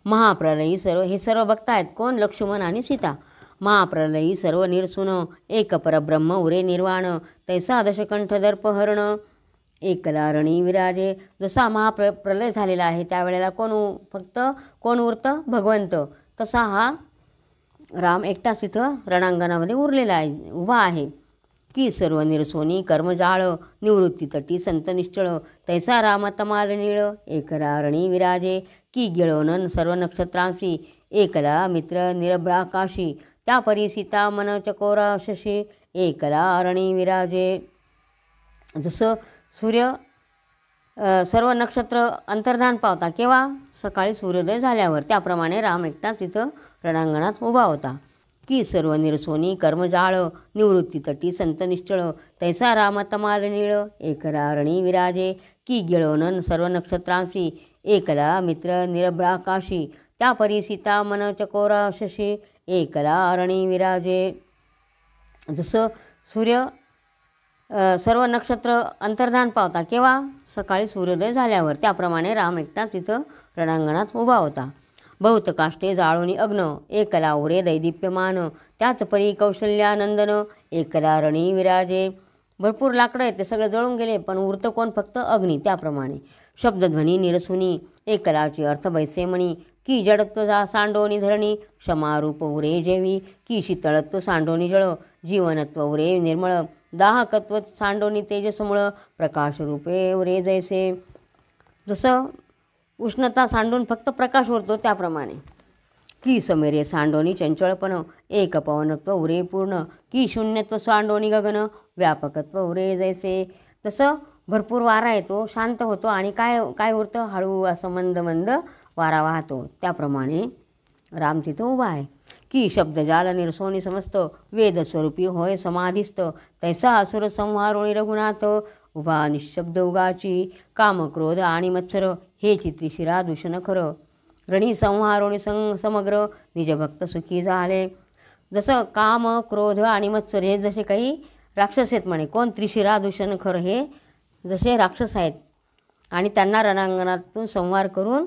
महाप्रलयी हे सर्व बघतायत कोण, लक्ष्मण आणि सीता. महाप्रलयी सर्व निरसून, एक परब्रह्म उरे निर्वाण, तैसा दशकंठ दर्पहरण, एकला रणी विराजे. जसा महाप्रलय झालेला आहे त्यावेळेला फक्त कोण उरतं, भगवंत. तसा हा राम एकटाच तिथं रणांगणामध्ये उभा आहे. की सर्व निरसोनी कर्मजाळ, निवृत्ती तटी संत निश्चळ, तैसा राम तमाल नीळ, एकला रणी विराजे. की गिळोन सर्व नक्षत्रांशी, एकला मित्र निरभ्राकाशी, त्या परी सीता मन चकोरा शशी, एकला रणी विराजे. जसं सूर्य सर्व नक्षत्र अंतर्धान पावता केव्हा? सकाळी सूर्योदय झाल्यावर. त्याप्रमाणे राम एकटाच इथं रणांगणात उभा होता. की सर्व निरसोनी कर्मजाळ निवृत्ती तटी संत निश्चळ तैसा राम तमाल निळ एकला रणी विराजे की गिळवणन सर्व नक्षत्रांशी एकला मित्र निरभ्राकाशी त्या परी सीता मन चकोरा शशी एकला रणी विराजे. जसं सूर्य सर्व नक्षत्र अंतर्धान पावता केव्हा? सकाळी सूर्योदय झाल्यावर. त्याप्रमाणे राम एकटाच इथं रणांगणात उभा होता. बहुत काष्टे जाळोनी अग्न एकला उरे दैदिप्यमान त्याच परी कौशल्यानंदन एकला रणी विराजे. भरपूर लाकडं आहेत, ते सगळे जळून गेले, पण उरतं कोण? फक्त अग्नी. त्याप्रमाणे शब्दध्वनी निरसुनी एकलाची अर्थ बैसेमणी की जडत्व सांडोनी धरणी क्षमारूप उरे जेवी की शीतळत्व सांडोनी जळ जीवनत्व उरे निर्मळ दाहकत्व सांडोनी तेजसमुळ प्रकाशरूपे उरे जैसे. जसं उष्णता सांडून फक्त प्रकाश उरतो त्याप्रमाणे. की समेरे सांडोनी चंचळपण एक पवनत्व उरे पूर्ण की शून्यत्व सांडोनी गगन व्यापकत्व उरे जैसे. तसं भरपूर वारा येतो, शांत होतो आणि काय काय उरतं? हळू असं मंद मंद वारा वाहतो. त्याप्रमाणे राम तिथं उभा आहे. की शब्दजाल निरसोनी समस्त वेदस्वरूपी होय समाधिस्थ तैसा असुर संहारोणी रघुनाथ उभा निशब्द उगाची काम क्रोध आणि मत्सर हे चित्रिशिरा दूषण खरं रणी संहारोणी समग्र निजभक्त सुखी झाले. जसं काम क्रोध आणि मत्सर हे जसे काही राक्षस आहेत म्हणे. कोण? त्रिशिरा दूषण खरं हे जसे राक्षस आहेत आणि त्यांना रणांगणातून संहार करून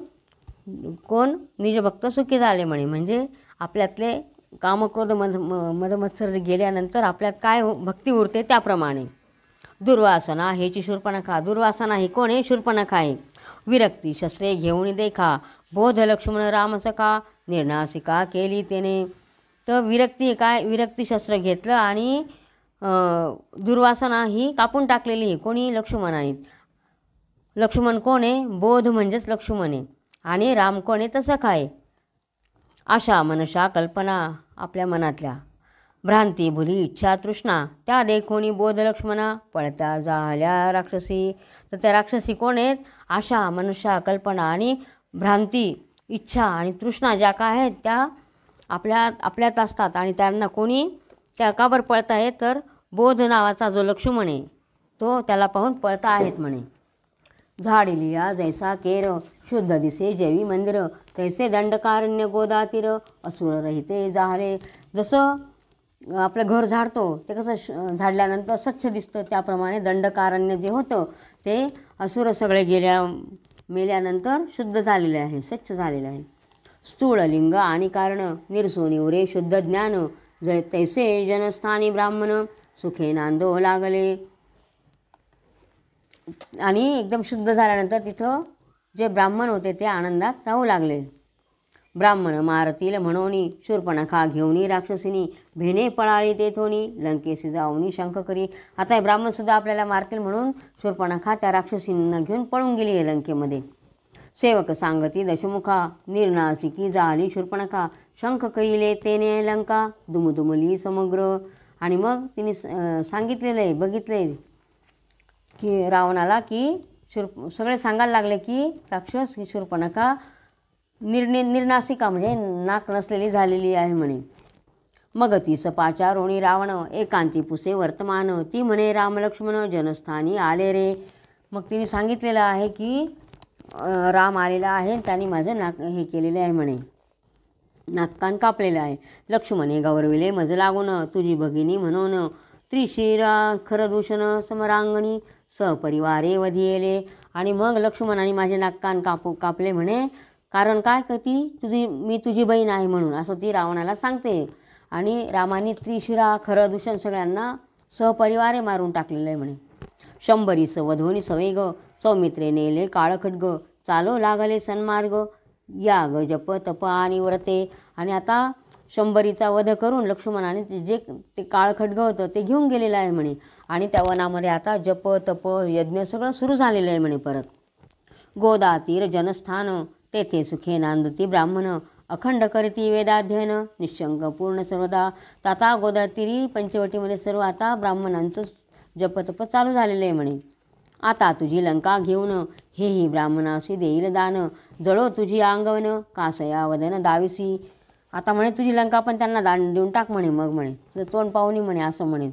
कोण? निजभक्त सुखी झाले म्हणे. म्हणजे आपल्यातले कामक्रोध मदमत्सर गेल्यानंतर आपल्यात काय भक्ती उरते त्याप्रमाणे. दुर्वासना हेची शूर्पणखा. दुर्वासना ही कोण आहे? शूर्पणखा आहे. विरक्ती शस्त्रे घेऊन देखा बोध लक्ष्मण रामसखा निर्नासिका केली त्याने. तर विरक्ती काय? विरक्ती शस्त्र घेतलं आणि दुर्वासना ही कापून टाकलेली आहे. कोणी? लक्ष्मणाने. लक्ष्मण कोण आहे? बोध म्हणजेच लक्ष्मण आहे. आणि राम कोण आहे? तर सखा आहे. आशा मनशा कल्पना आपल्या मनातल्या भ्रांती भुली इच्छा तृष्णा त्या देखोनी बोध लक्ष्मणा पळत्या झाल्या राक्षसी. तर त्या राक्षसी कोण आहेत? आशा मनशा कल्पना आणि भ्रांती इच्छा आणि तृष्णा ज्या काय आहेत त्या आपल्यात असतात आणि त्यांना कोणी त्या का बरं पळत आहेत? तर बोध नावाचा जो लक्ष्मण आहे तो त्याला पाहून पळता आहेत म्हणे. झाडिलिया जैसा केर शुद्ध दिसे जेवी मंदिर तैसे दंडकारण्य गोदातीर असुर रहिते झाले. जसं आपलं घर झाडतो ते कसं झाडल्यानंतर स्वच्छ दिसतं त्याप्रमाणे दंडकारण्य जे होतं ते असुर सगळे मेल्यानंतर शुद्ध झालेले आहे, स्वच्छ झालेले आहे. स्थूळ लिंग आणि कारण निरसोनी उरे शुद्ध ज्ञान जय तैसे जनस्थानी ब्राह्मण सुखे नांदो लागले. आणि एकदम शुद्ध झाल्यानंतर तिथं जे ब्राह्मण होते ते आनंदात राहू लागले. ब्राह्मण मारतील म्हणोनी शूर्पणखा घेऊनी राक्षसिनी भेने पळाली तेथोनी लंकेशी जाऊनी शंख करी. आता हे ब्राह्मणसुद्धा आपल्याला मारतील म्हणून शूर्पणखा त्या राक्षसींना घेऊन पळून गेली आहे लंकेमध्ये. सेवक सांगती दशमुखा निर्नासिकी झाली शूर्पणखा शंख करीले तेने लंका दुमदुमली समग्र. आणि मग तिने सांगितलेलं आहे, बघितले की रावणाला की सगळे सांगायला लागले की राक्षस ही शूर्पणखा निर्नासिका म्हणजे नाक नसलेली झालेली आहे म्हणे. मग ती सपाचारोणी रावण एकांती पुसे वर्तमान ती म्हणे रामलक्ष्मण जनस्थानी आले रे. मग तिने सांगितलेलं आहे की राम आलेला आहे, त्यांनी माझं नाक हे केलेलं आहे म्हणे, नाकान कापलेलं आहे. लक्ष्मणे गौरविले मज लागून तुझी भगिनी म्हणून त्रिशिरा खरदूषण समरांगणी सपरिवारे वधियेले. आणि मग लक्ष्मणाने माझे नाकान कापले म्हणे, कारण काय करती मी तुझी बहीण आहे म्हणून, असं ती रावणाला सांगते. आणि रामाने त्रिशिरा खरदूषण सगळ्यांना सहपरिवारे मारून टाकलेलं आहे म्हणे. शंभरी वधोनी सवेग सौमित्रे नेले काळखड्ग चालो लागले सन्मार्ग याग जप तप आणि व्रते. आणि आता शंभरीचा वध करून लक्ष्मणाने ते काळखड्ग होतं ते घेऊन गेलेलं आहे म्हणे. आणि त्या वनामध्ये आता जप तप यज्ञ सगळं सुरू झालेलं आहे म्हणे. परत गोदातीर जनस्थान तेथे सुखे नांदती ब्राह्मण अखंड करती वेदाध्ययन निशंक पूर्ण सर्वदा. तर आता गोदातीरी पंचवटीमध्ये सर्व आता ब्राह्मणांचं जपतप चालू झालेलं आहे म्हणे. आता तुझी लंका घेऊन हेही ब्राह्मणासी देईल दान, जळो तुझी अंगवन कासया वदन दाविसी. आता म्हणे तुझी लंका पण त्यांना दान देऊन टाक म्हणे. मग म्हणे तुझं तोंड पाहुनी म्हणे असं म्हणे.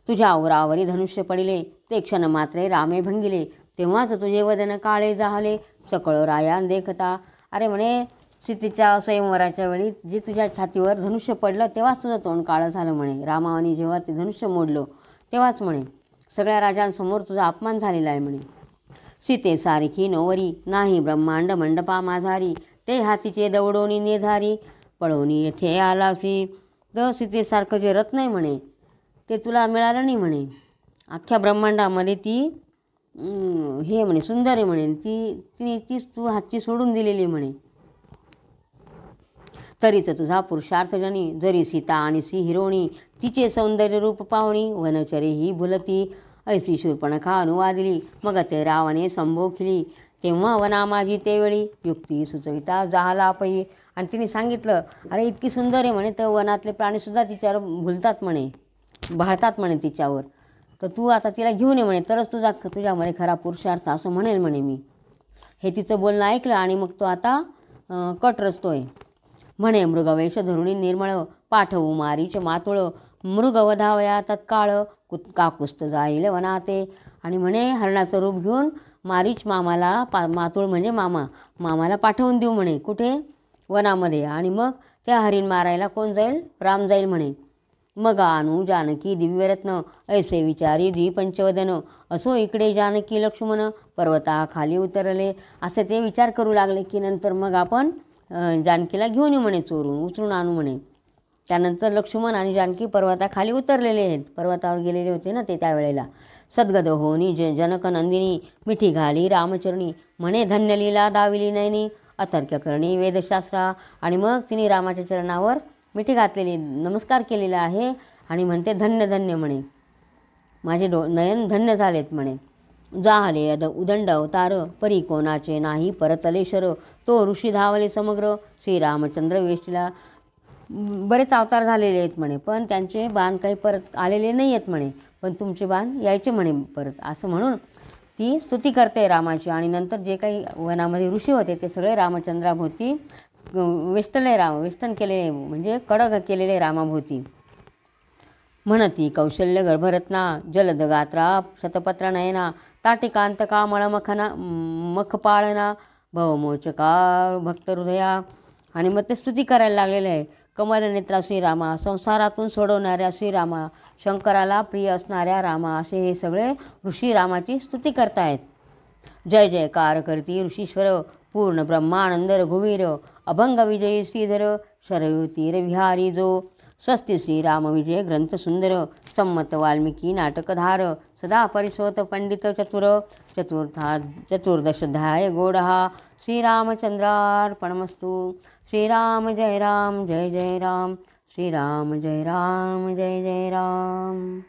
तुझ्या उरावरी धनुष्य पडिले, ते क्षण मात्रे रामे भंगिले, तेव्हाच तुझे वदन काळे जाहले, सकळ रायान देखता. अरे म्हणे सीतेच्या स्वयंवराच्या वेळी जे तुझ्या छातीवर धनुष्य पडलं तेव्हाच तुझं तोंड काळं झालं म्हणे. रामाने जेव्हा ते धनुष्य मोडलं तेव्हाच म्हणे सगळ्या राजांसमोर तुझा अपमान झालेला आहे म्हणे. सीते सारखी नोवरी, नाही ब्रह्मांड मंडपा माझारी, ते हातीचे दवडोनी निर्धारी, पळवणी येथे आलासी. तर सीतेसारखं जे रत्न आहे म्हणे ते तुला मिळालं नाही म्हणे. अख्ख्या ब्रह्मांडामध्ये ती हे म्हणे सुंदर आहे म्हणे. तीच तू हातची सोडून दिलेली म्हणे. तरीच तुझा पुरुषार्थजनी, जरी सीता आणि सी हिरोणी, तिचे सौंदर्य रूप पाहुणी, वनचरे ही भुलती, ऐसी शूर्पणखा अनुवादिली, मग ते रावणे संभोखिली, तेव्हा वना माझी तेवेळी, युक्ती सुचविता जाहला पही. आणि तिने सांगितलं अरे इतकी सुंदर आहे म्हणे तर वनातले प्राणीसुद्धा तिच्यावर भुलतात म्हणे, भाळतात म्हणे तिच्यावर. तर तू आता तिला घेऊन ये म्हणे, तरच तुझ्यामध्ये खरा पुरुषार्थ असं म्हणेल म्हणे मी. हे तिचं बोलणं ऐकलं आणि मग तो आता कट रचतोय. म्हणे मृगवेश धरुणी निर्मळ, पाठवू मारीच मातुळ, मृगवधावया तत्काळ, काकुस्त जाईल वनाते. आणि म्हणे हरणाचं रूप घेऊन मारीच मामाला मातुळ म्हणजे मामाला पाठवून देऊ म्हणे. कुठे? वनामध्ये. आणि मग त्या हरिण मारायला कोण जाईल? राम जाईल म्हणे. मग आणू जानकी दिव्यरत्न, ऐसे विचारी द्विपंचवदन, असो इकडे जानकी लक्ष्मण, पर्वता खाली उतरले. असे ते विचार करू लागले की नंतर मग आपण जानकीला घेऊन येऊ म्हणे, उचलून आणू म्हणे. त्यानंतर लक्ष्मण आणि जानकी पर्वताखाली उतरलेले आहेत. पर्वतावर गेलेले होते ना ते त्यावेळेला. सद्गद होनी जनक नंदिनी, मिठी घाली रामचरणी, म्हणे धन्यलीला दाविली नयनी, अतर्क्य करणी वेदशास्त्रा. आणि मग तिने रामाच्या चरणावर मिठी घातलेली, नमस्कार केलेला आहे आणि म्हणते धन्य धन्य म्हणे, माझे नयन धन्य झालेत म्हणे. जाहले उदंड अवतार, परी कोणाचे नाही परतले शर, तो ऋषी धावले समग्र, श्रीरामचंद्र वेष्टीला. बरेच अवतार झालेले आहेत म्हणे पण त्यांचे बाण काही परत आलेले नाही आहेत म्हणे, पण तुमचे बाण यायचे म्हणे परत. असं म्हणून ती स्तुती करते रामाची. आणि नंतर जे काही वनामध्ये ऋषी होते ते सगळे रामचंद्राभोवती वेष्टन केलेले म्हणजे कडक केलेले रामाभोवती. म्हणती कौशल्य गर्भरत्ना, जलद गात्रा शतपत्र नयना, ताटिकांतका मळमखना मखपाळना, भवमोचका भक्त हृदया. आणि मग ते स्तुती करायला लागलेले आहे. कमलनेत्रा श्रीरामा, संसारातून सोडवणाऱ्या श्रीरामा, शंकराला प्रिय असणाऱ्या रामा, असे हे सगळे ऋषी रामाची स्तुती करतायत. जय जयकार करती ऋषीश्वर, पूर्ण ब्रह्मानंद रघुवीर, अभंग विजयी श्रीधर, शरयू तीर विहारी जो. स्वस्ति श्रीराम विजय ग्रंथ सुंदर, सम्मत वाल्मिकी नाटकधार, सदा परिशोत पंडित चतुर, चतुर्दशाध्याय गोडहा. श्रीरामचंद्रार्पणमस्तु. श्रीराम जय राम जय जय राम, श्रीराम जय राम जय जय राम.